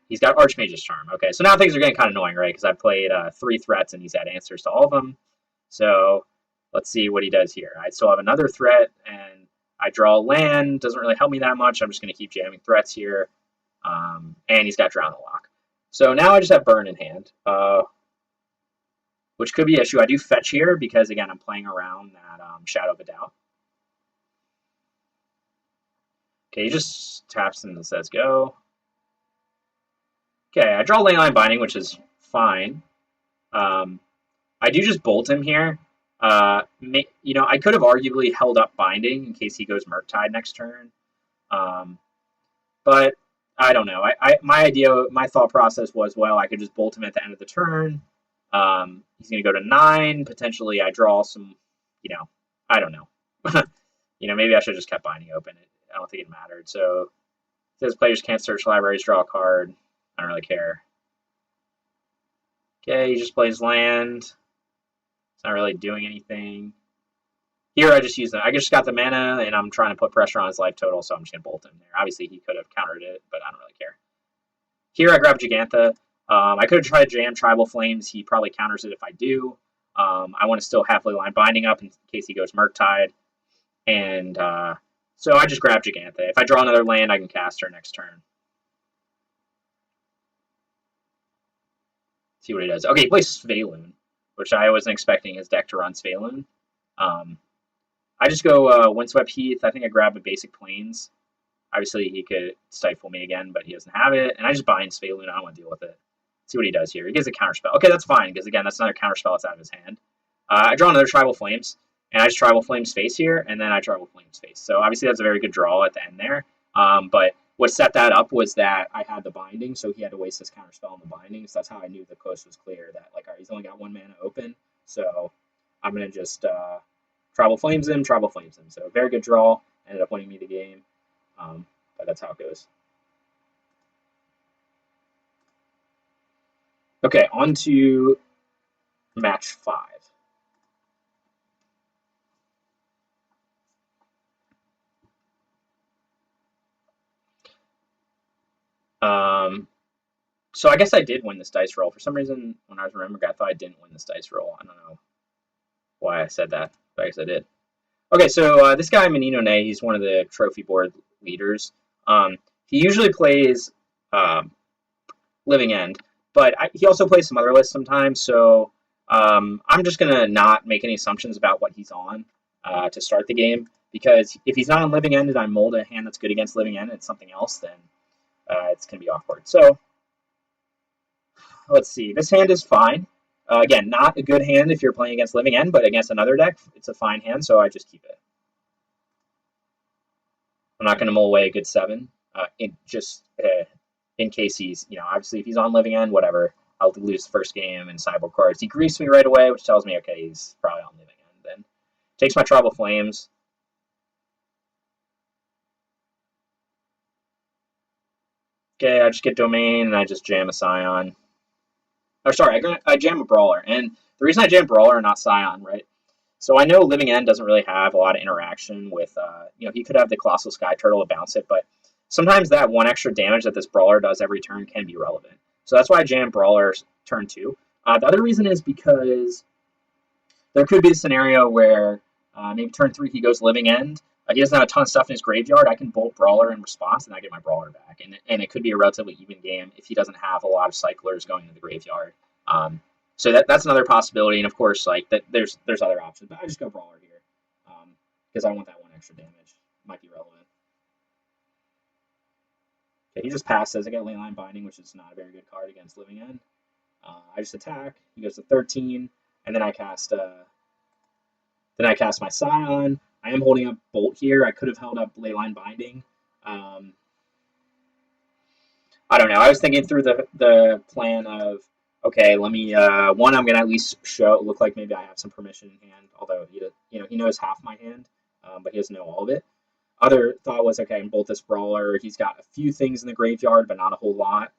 He's got Archmage's Charm. Okay, so now things are getting kind of annoying, right? Because I've played 3 threats and he's had answers to all of them. So let's see what he does here. I still have another threat, and I draw a land. Doesn't really help me that much. I'm just going to keep jamming threats here. And he's got Drown the Lock. So now I just have Burn in hand, which could be an issue. I do fetch here because, again, I'm playing around that Shadow of a Doubt. Okay, he just taps and says go. Okay, I draw Leyline Binding, which is fine. I do just bolt him here. I could have arguably held up Binding in case he goes Murktide next turn. But I don't know. My thought process was, well, I could just bolt him at the end of the turn. He's going to go to 9. Potentially, I draw some, I don't know. Maybe I should have just kept Binding open. I don't think it mattered. So it says players can't search libraries, draw a card. I don't really care. Okay, he just plays land. It's not really doing anything. Here, I just use them. I just got the mana, and I'm trying to put pressure on his life total, so I'm just going to bolt him there. Obviously, he could have countered it, but I don't really care. Here, I grab Giganta. I could have tried to jam Tribal Flames. He probably counters it if I do. I want to still have Leyline Binding up in case he goes Murktide. And so I just grab Giganta. If I draw another land, I can cast her next turn. See what he does. Okay, he plays Svaloon, which I wasn't expecting his deck to run Svaloon. I just go Windswept Heath. I think I grab a basic Plains. Obviously, he could stifle me again, but he doesn't have it. And I just bind Svaloon. I don't want to deal with it. See what he does here. He gives a counterspell. Okay, that's fine, because again, that's another counterspell that's out of his hand. I draw another Tribal Flames, and I just Tribal Flames face here, and then I Tribal Flames face. So obviously, that's a very good draw at the end there. But what set that up was that I had the binding, so he had to waste his counterspell on the binding. So that's how I knew the coast was clear. That all right, he's only got 1 mana open, so I'm gonna just Tribal Flames him. So very good draw. Ended up winning me the game, but that's how it goes. Okay, on to match 5. So I guess I did win this dice roll. For some reason, when I was remembering, I thought I didn't win this dice roll. I don't know why I said that, but I guess I did. Okay, so this guy, Menino Nay, he's one of the trophy board leaders. He usually plays Living End, but he also plays some other lists sometimes, so I'm just going to not make any assumptions about what he's on to start the game, because if he's not on Living End and I mold a hand that's good against Living End and it's something else, then it's going to be awkward. So let's see. This hand is fine. Again, not a good hand if you're playing against Living End, but against another deck, it's a fine hand, so I just keep it. I'm not going to mull away a good 7, in case he's, obviously if he's on Living End, whatever, I'll lose the first game in sideboard cards. He griefs me right away, which tells me, okay, he's probably on Living End then. Takes my Tribal Flames. Okay, I just get Domain, and I just jam a Scion. Oh, sorry, I jam a Brawler. And the reason I jam Brawler and not Scion, right? So I know Living End doesn't really have a lot of interaction with, he could have the Colossal Sky Turtle to bounce it, but sometimes that one extra damage that this Brawler does every turn can be relevant. So that's why I jam Brawler turn 2. The other reason is because there could be a scenario where maybe turn 3 he goes Living End. He doesn't have a ton of stuff in his graveyard. I can bolt Brawler in response, and I get my Brawler back. And it could be a relatively even game if he doesn't have a lot of cyclers going to the graveyard. So that's another possibility. And of course, like there's other options, but I just go Brawler here because I want that one extra damage. Might be relevant. Okay, he just passes. I get Leyline Binding, which is not a very good card against Living End. I just attack. He goes to 13, and then I cast my Scion. I am holding up Bolt here. I could have held up Leyline Binding. I don't know. I was thinking through the plan of, okay, let me one. I'm gonna at least look like maybe I have some permission in hand. Although he knows half my hand, but he doesn't know all of it. Other thought was, okay, I can bolt this Brawler. He's got a few things in the graveyard, but not a whole lot.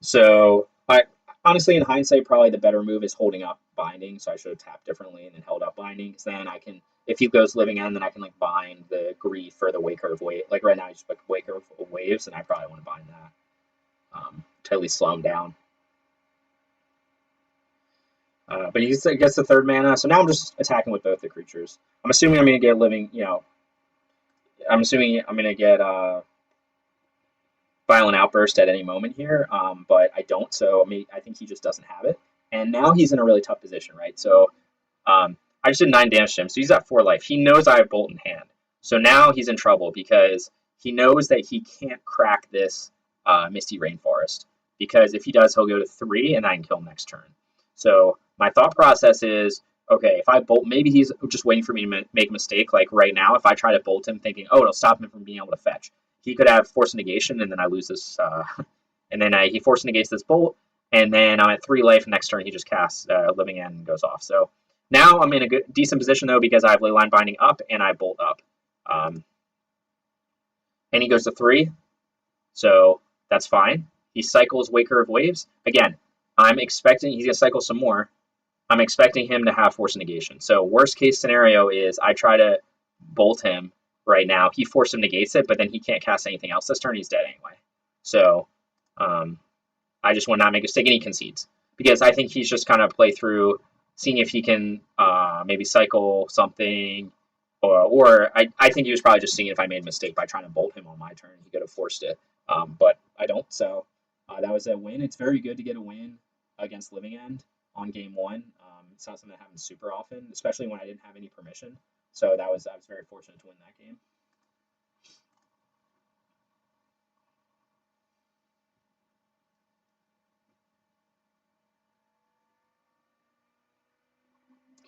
So I honestly, in hindsight, probably the better move is holding up Binding. So I should have tapped differently and then held up Binding. Because then I can, if he goes Living End, then I can like bind the Grief or the Waker of Wave. Like right now, I just like Waker of Waves, and I probably want to bind that to at least slow him down. But he gets the 3rd mana, so now I'm just attacking with both the creatures. I'm assuming I'm going to get Living, I'm assuming I'm going to get Violent Outburst at any moment here, but I don't, so I think he just doesn't have it. And now he's in a really tough position, right? So I just did 9 damage to him, so he's at 4 life. He knows I have Bolt in hand. So now he's in trouble because he knows that he can't crack this Misty Rainforest. Because if he does, he'll go to 3, and I can kill him next turn. So my thought process is, okay, if I bolt, maybe he's just waiting for me to make a mistake. Like right now, if I try to bolt him thinking, oh, it'll stop him from being able to fetch, he could have Force Negation, and then I lose this, and then he Force Negates this bolt, and then I'm at 3 life, and next turn he just casts Living End and goes off. So now I'm in a decent position, though, because I have Leyline Binding up, and I bolt up. And he goes to 3, so that's fine. He cycles Waker of Waves. Again, I'm expecting he's going to cycle some more. I'm expecting him to have Force Negation. So worst case scenario is I try to bolt him right now. He Force Negates it, but then he can't cast anything else this turn. He's dead anyway. So I just want to not make a mistake, and he concedes. Because I think he's just kind of play through, seeing if he can maybe cycle something. Or I think he was probably just seeing if I made a mistake by trying to bolt him on my turn. He could have forced it. But I don't. So that was a win. It's very good to get a win against Living End on game 1. It's not something that happens super often, especially when I didn't have any permission. So I was very fortunate to win that game.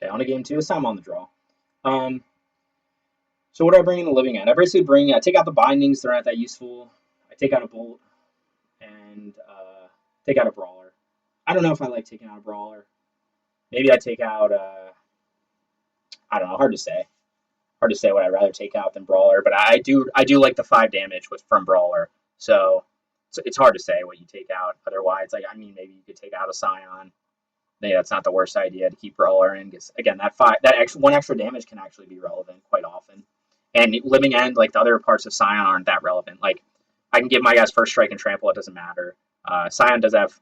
Okay, on to game 2. This time I'm on the draw. So what do I bring in the Living End? I basically I take out the bindings. They're not that useful. I take out a bolt and take out a brawler. I don't know if I like taking out a brawler. Maybe I take out, I don't know, hard to say. Hard to say what I'd rather take out than brawler, but I do like the 5 damage from brawler. So it's hard to say what you take out otherwise. Like, I mean, maybe you could take out a Scion. Maybe that's not the worst idea to keep Brawler in, because again, one extra damage can actually be relevant quite often. And Living End, like the other parts of Scion, aren't that relevant. Like, I can give my guys First Strike and Trample; it doesn't matter. Scion does have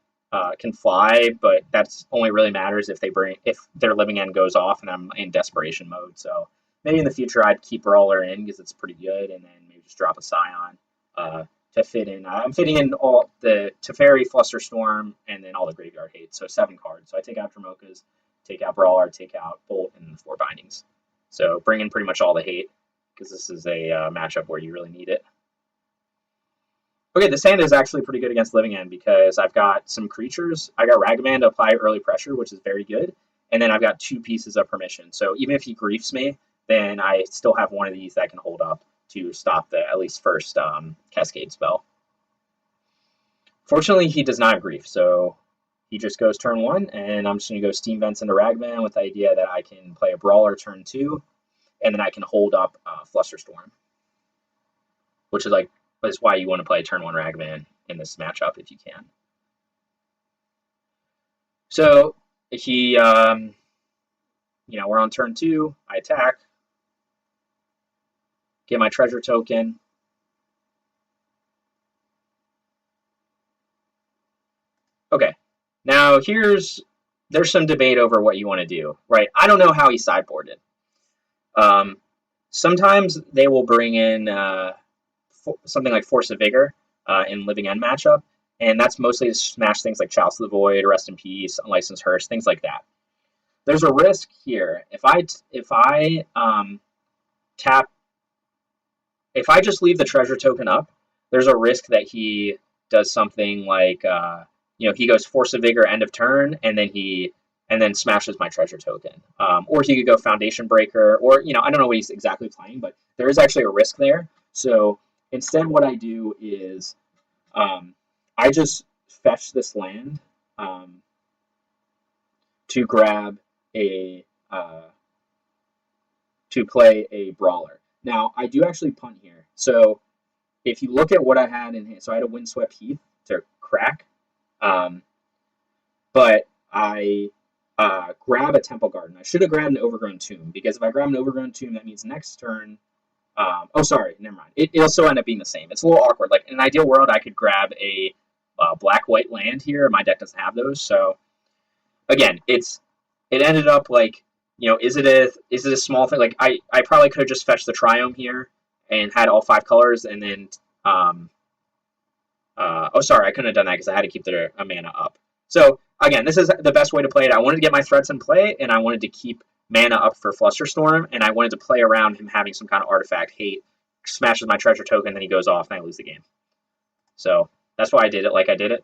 can fly, but that's only really matters if their Living End goes off and I'm in desperation mode. So maybe in the future I'd keep Brawler in because it's pretty good, and then maybe just drop a Scion to fit in. I'm fitting in all the Teferi, Flusterstorm, and then all the graveyard hate. So 7 cards. So I take out Dromokas, take out Brawler, take out Bolt, and 4 bindings. So bring in pretty much all the hate, because this is a matchup where you really need it. Okay, this hand is actually pretty good against Living End because I've got some creatures. I got Ragavan to apply early pressure, which is very good. And then I've got 2 pieces of permission. So even if he griefs me, then I still have one of these that can hold up to stop the at least first Cascade spell. Fortunately, he does not grief, so he just goes turn 1, and I'm just going to go Steam Vents into Ragavan with the idea that I can play a Brawler turn 2, and then I can hold up Flusterstorm, which is why you want to play turn 1 Ragavan in this matchup if you can. So he, we're on turn 2. I attack, get my treasure token. Okay, now there's some debate over what you want to do, right? I don't know how he sideboarded. Sometimes they will bring in something like Force of Vigor in Living End matchup, and that's mostly to smash things like Chalice of the Void, Rest in Peace, Unlicensed Hearse, things like that. There's a risk here. If I just leave the treasure token up, there's a risk that he does something like he goes Force of Vigor end of turn, and then smashes my treasure token. Or he could go Foundation Breaker, or I don't know what he's exactly playing, but there is actually a risk there. So instead, what I do is I just fetch this land to grab to play a Brawler. Now, I do actually punt here. So if you look at what I had in hand, so I had a Windswept Heath to crack, but I grab a Temple Garden. I should have grabbed an Overgrown Tomb, because if I grab an Overgrown Tomb, that means next turn... never mind. It'll still end up being the same. It's a little awkward. Like, in an ideal world, I could grab a black-white land here. My deck doesn't have those, so... Again, it ended up like... is it a small thing? Like, I probably could have just fetched the Triome here and had all 5 colors, and then... I couldn't have done that because I had to keep the mana up. So, again, this is the best way to play it. I wanted to get my threats in play, and I wanted to keep mana up for Flusterstorm, and I wanted to play around him having some kind of artifact hate, smashes my treasure token, then he goes off, and I lose the game. So, that's why I did it like I did it.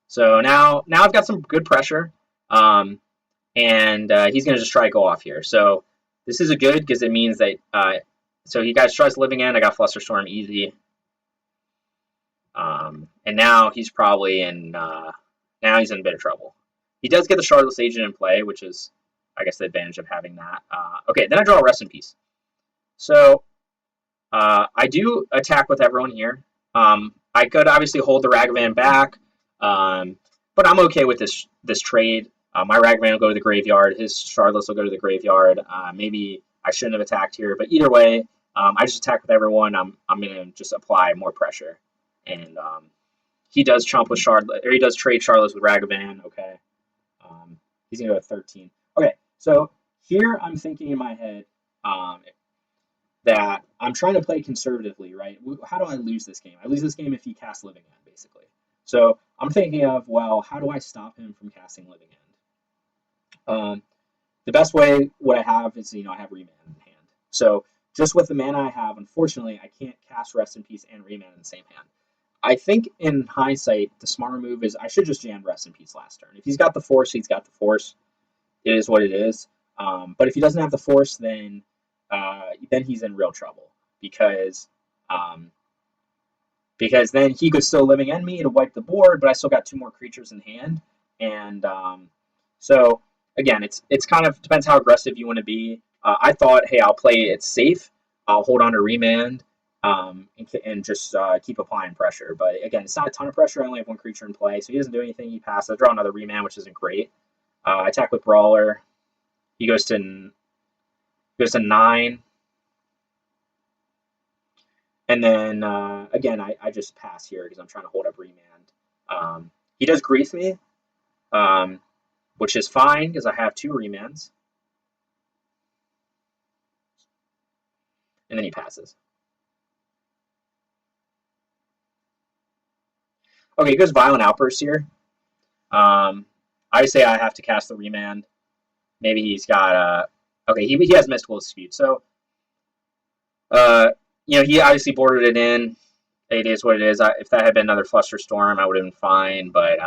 So, now I've got some good pressure, and he's going to just try to go off here. So, this is a good, because it means that... so he guys tries Living End. I got Flusterstorm easy. And now he's probably in a bit of trouble. He does get the Shardless Agent in play, which is, I guess, the advantage of having that. Okay, then I draw a Rest in Peace. So I do attack with everyone here. I could obviously hold the Ragavan back, but I'm okay with this trade. My Ragavan will go to the graveyard. His Shardless will go to the graveyard. Maybe I shouldn't have attacked here, but either way, I just attack with everyone. I'm going to just apply more pressure. And he does chomp with Shardless, or he does trade Shardless with Ragavan. Okay. He's going to go to 13. Okay, so here I'm thinking in my head that I'm trying to play conservatively, right? How do I lose this game? I lose this game if he casts Living End, basically. So I'm thinking of, well, how do I stop him from casting Living End? The best way, what I have is, I have Remand in hand. So just with the mana I have, unfortunately, I can't cast Rest in Peace and Remand in the same hand. I think in hindsight, the smarter move is I should just jam Rest in Peace last turn. If he's got the Force, he's got the Force. It is what it is. But if he doesn't have the Force, then he's in real trouble, because then he could still Living End me to wipe the board, but I still got 2 more creatures in hand. And so again, it's kind of depends how aggressive you want to be. I thought, hey, I'll play it safe. I'll hold on to Remand, and just keep applying pressure. But again, it's not a ton of pressure. I only have one creature in play, so he doesn't do anything. He passes. I draw another remand, which isn't great. I attack with Brawler. He goes to 9. And then, again, I just pass here because I'm trying to hold up remand. He does grief me, which is fine because I have 2 remands. And then he passes. Okay, he goes Violent Outburst here. I say I have to cast the remand. Maybe he's got okay, he has Mystical Dispute. So he obviously bordered it in. It is what it is. If that had been another Flusterstorm, I would have been fine, but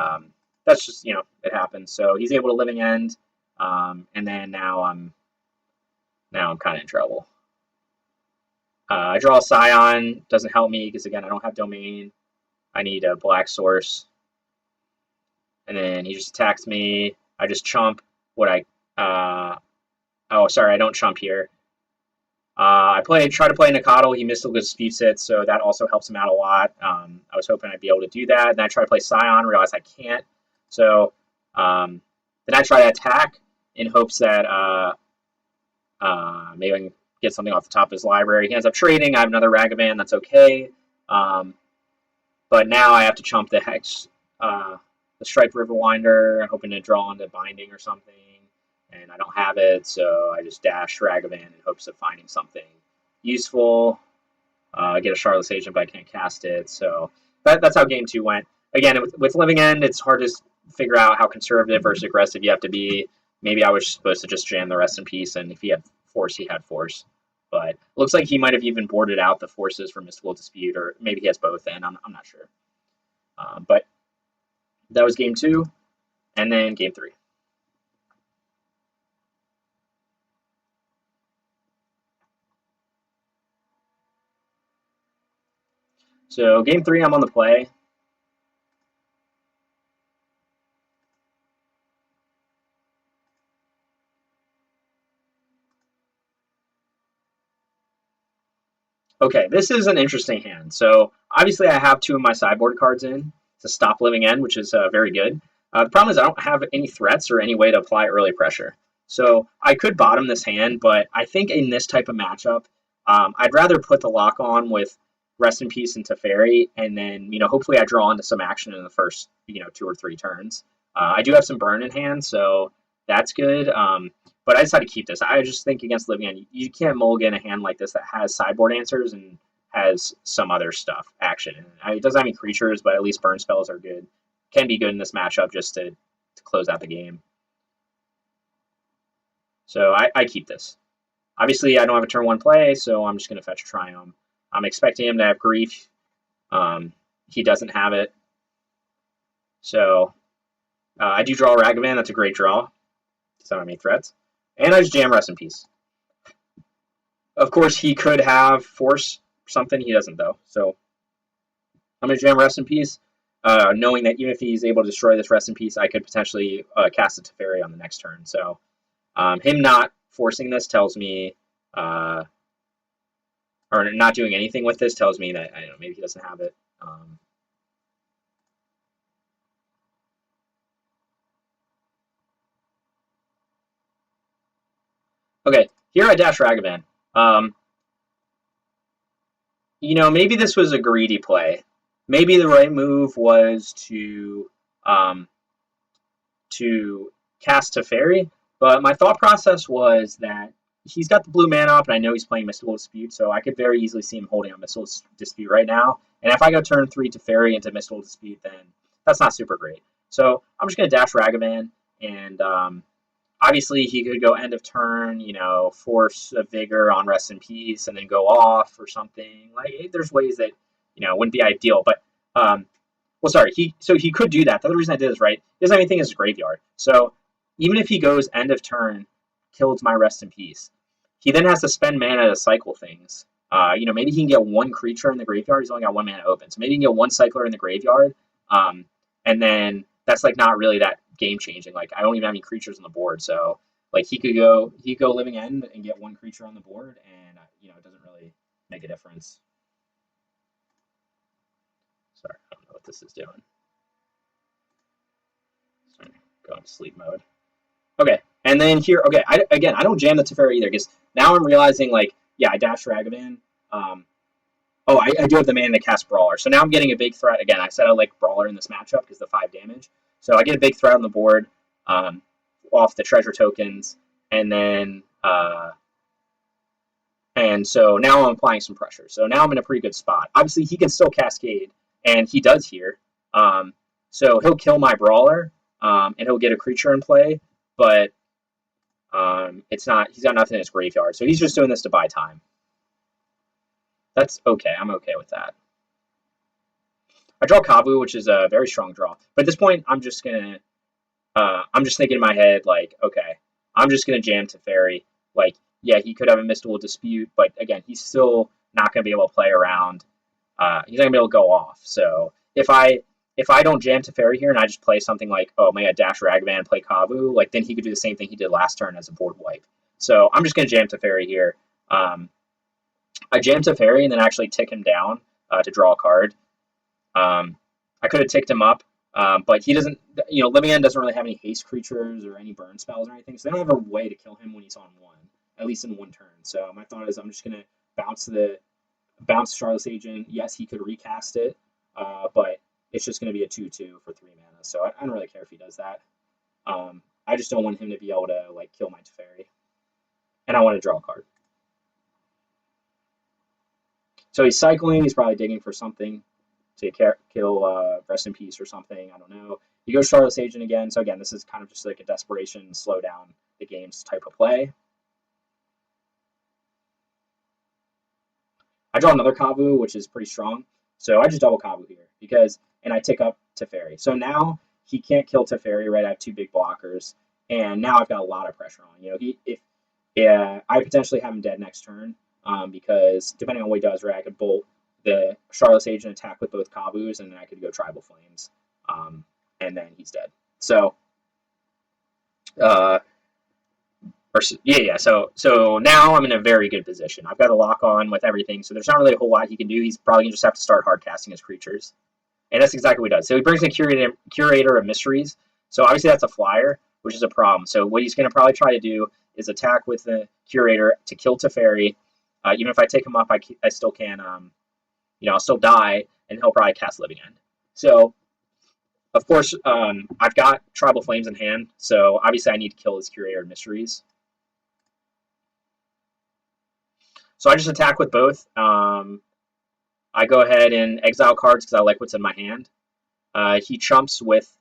that's just, it happens. So he's able to Living End, and then now I'm kind of in trouble. I draw a Scion, doesn't help me because again I don't have Domain. I need a black source, and then he just attacks me. I just chump what oh, sorry, I don't chump here. I try to play Nikado. He Mystical Disputes it, so that also helps him out a lot. I was hoping I'd be able to do that. Then I try to play Scion, realize I can't. So then I try to attack in hopes that maybe I can get something off the top of his library. He ends up trading. I have another Ragavan. That's okay. But now I have to chump the Hex, the Striped Riverwinder, hoping to draw into Binding or something. And I don't have it, so I just dash Ragavan in hopes of finding something useful. Get a Charlotte's Agent, but I can't cast it. So that's how game 2 went. Again, with Living End, it's hard to figure out how conservative versus aggressive you have to be. Maybe I was supposed to just jam the Rest in Peace, and if he had Force, he had Force. But it looks like he might have even boarded out the Forces for Mystical Dispute, or maybe he has both, and I'm not sure. But that was game 2, and then game 3. So game 3, I'm on the play. Okay, this is an interesting hand. So obviously I have 2 of my sideboard cards in to stop Living End, which is very good. The problem is I don't have any threats or any way to apply early pressure. So I could bottom this hand, but I think in this type of matchup, I'd rather put the lock on with Rest in Peace and Teferi, and then hopefully I draw into some action in the first 2 or 3 turns. I do have some burn in hand, so that's good. But I decided to keep this. I just think against Living End, you can't mulligan a hand like this that has sideboard answers and has some other stuff action. It doesn't have any creatures, but at least burn spells are good. Can be good in this matchup just to close out the game. So I keep this. Obviously, I don't have a turn 1 play, so I'm just going to fetch a Triumph. I'm expecting him to have Grief. He doesn't have it. So I do draw a Ragavan. That's a great draw. Doesn't have any threats. And I just jam Rest in Peace. Of course, he could have Force something. He doesn't, though. So I'm going to jam Rest in Peace, knowing that even if he's able to destroy this Rest in Peace, I could potentially cast a Teferi on the next turn. So him not forcing this tells me, or not doing anything with this tells me that, I don't know, maybe he doesn't have it. Okay, here I dash Ragavan. Maybe this was a greedy play. Maybe the right move was to cast Teferi, but my thought process was that he's got the blue mana up, and I know he's playing Mystical Dispute, so I could very easily see him holding on Mystical Dispute right now. And if I go turn 3 Teferi into Mystical Dispute, then that's not super great. So I'm just going to dash Ragavan, and obviously he could go end of turn, force a Vigor on Rest in Peace, and then go off or something. Like, there's ways that wouldn't be ideal, but well, sorry, he could do that. The other reason I did this, right, he doesn't have anything in his graveyard. So even if he goes end of turn, kills my Rest in Peace, he then has to spend mana to cycle things. Maybe he can get 1 creature in the graveyard. He's only got 1 mana open. So maybe he can get 1 cycler in the graveyard. And then that's like not really that game changing. Like, I don't even have any creatures on the board. So like he could go Living End and get 1 creature on the board, and it doesn't really make a difference. what this is doing. Sorry, go into sleep mode. Okay, and then here, okay, I don't jam the Teferi either, because now I'm realizing, like, yeah, I dash Ragavan. Oh, I do have the mana to cast Brawler. So now I'm getting a big threat. Again, I said I like Brawler in this matchup because the 5 damage. So I get a big threat on the board off the treasure tokens, and then and so now I'm applying some pressure. So now I'm in a pretty good spot. Obviously, he can still Cascade, and he does here. So he'll kill my Brawler, and he'll get a creature in play, but it's not. He's got nothing in his graveyard, so he's just doing this to buy time. That's okay. I'm okay with that. I draw Kavu, which is a very strong draw. But at this point, I'm just thinking in my head, like, okay, I'm just gonna jam Teferi. Like, yeah, he could have a Mystical Dispute, but again, he's still not gonna be able to play around. He's not gonna be able to go off. So if I don't jam Teferi here and I just play something like, oh, maybe I dash Ragavan, play Kavu, like then he could do the same thing he did last turn as a board wipe. So I'm just gonna jam Teferi here. I jam Teferi and then actually tick him down to draw a card. I could have ticked him up, but he doesn't. You know, Livian doesn't really have any haste creatures or any burn spells or anything, so they don't have a way to kill him when he's on one, at least in one turn. So my thought is I'm just gonna bounce Charlotte's Agent. Yes, he could recast it, but it's just gonna be a 2/2 for 3 mana. So I don't really care if he does that. I just don't want him to be able to like kill my Teferi, and I want to draw a card. So he's cycling. He's probably digging for something to kill Rest in Peace or something. I don't know. He goes Charlotte's Agent again. So again, this is kind of just like a desperation, slow down the game's type of play. I draw another Kavu, which is pretty strong. So I just double Kavu here and I tick up Teferi. So now he can't kill Teferi, right? I have 2 big blockers, and now I've got a lot of pressure on. You know, I potentially have him dead next turn. Because depending on what he does, right, I could bolt the Charlotte's Agent attack with both Kavus, and then I could go Tribal Flames, and then he's dead. So, So now I'm in a very good position. I've got a lock on with everything, so there's not really a whole lot he can do. He's probably gonna just have to start hard casting his creatures, and that's exactly what he does. So he brings a Curator of Mysteries. So obviously that's a flyer, which is a problem. So what he's gonna probably try to do is attack with the Curator to kill Teferi. Even if I take him up, I still can, I'll still die, and he'll probably cast Living End. So, of course, I've got Tribal Flames in hand, so obviously I need to kill his Curator of Mysteries. So I just attack with both. I go ahead and exile cards because I like what's in my hand. He chumps with...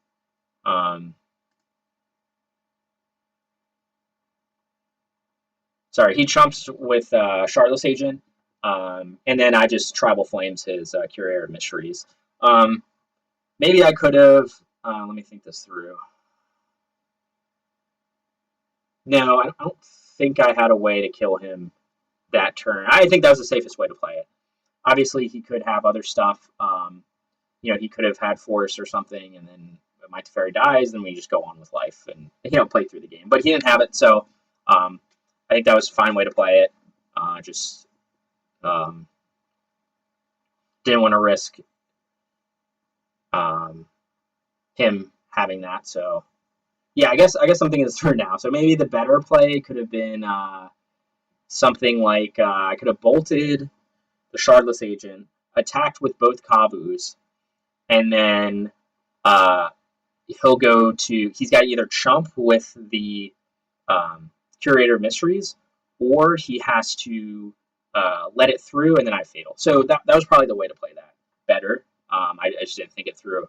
he chumps with Charlotte's Agent, and then I just Tribal Flames his Curator of Mysteries. Maybe I could have... let me think this through. No, I don't think I had a way to kill him that turn. I think that was the safest way to play it. Obviously, he could have other stuff. He could have had Force or something, and then my Teferi dies, then we just go on with life and play through the game. But he didn't have it, so... I think that was a fine way to play it. Didn't want to risk him having that. So yeah, I guess I'm thinking this through now. So maybe the better play could have been something like I could have bolted the Shardless Agent, attacked with both Kavus, and then he's got to either chump with the Curator of Mysteries, or he has to let it through, and then I fatal. So that was probably the way to play that better. I just didn't think it through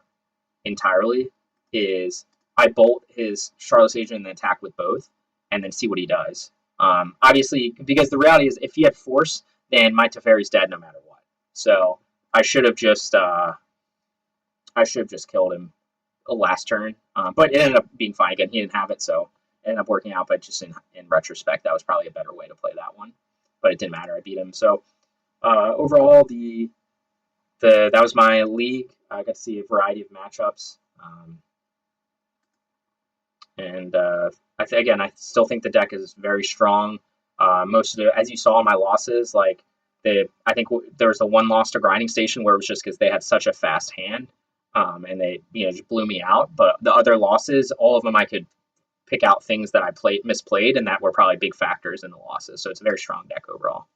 entirely. Is I bolt his Charlotte's Agent and then attack with both, and then see what he does. Obviously, because the reality is, if he had Force, then my Teferi's dead no matter what. So I should have just killed him last turn. But it ended up being fine. Again, he didn't have it, so it ended up working out. But just in retrospect, that was probably a better way to play that one. But it didn't matter. I beat him. So overall, that was my league. I got to see a variety of matchups. I still think the deck is very strong. Most of as you saw in my losses, I think there was the one loss to Grinding Station where it was just because they had such a fast hand. and they just blew me out. But the other losses, all of them, I could pick out things that I misplayed and that were probably big factors in the losses. So it's a very strong deck overall.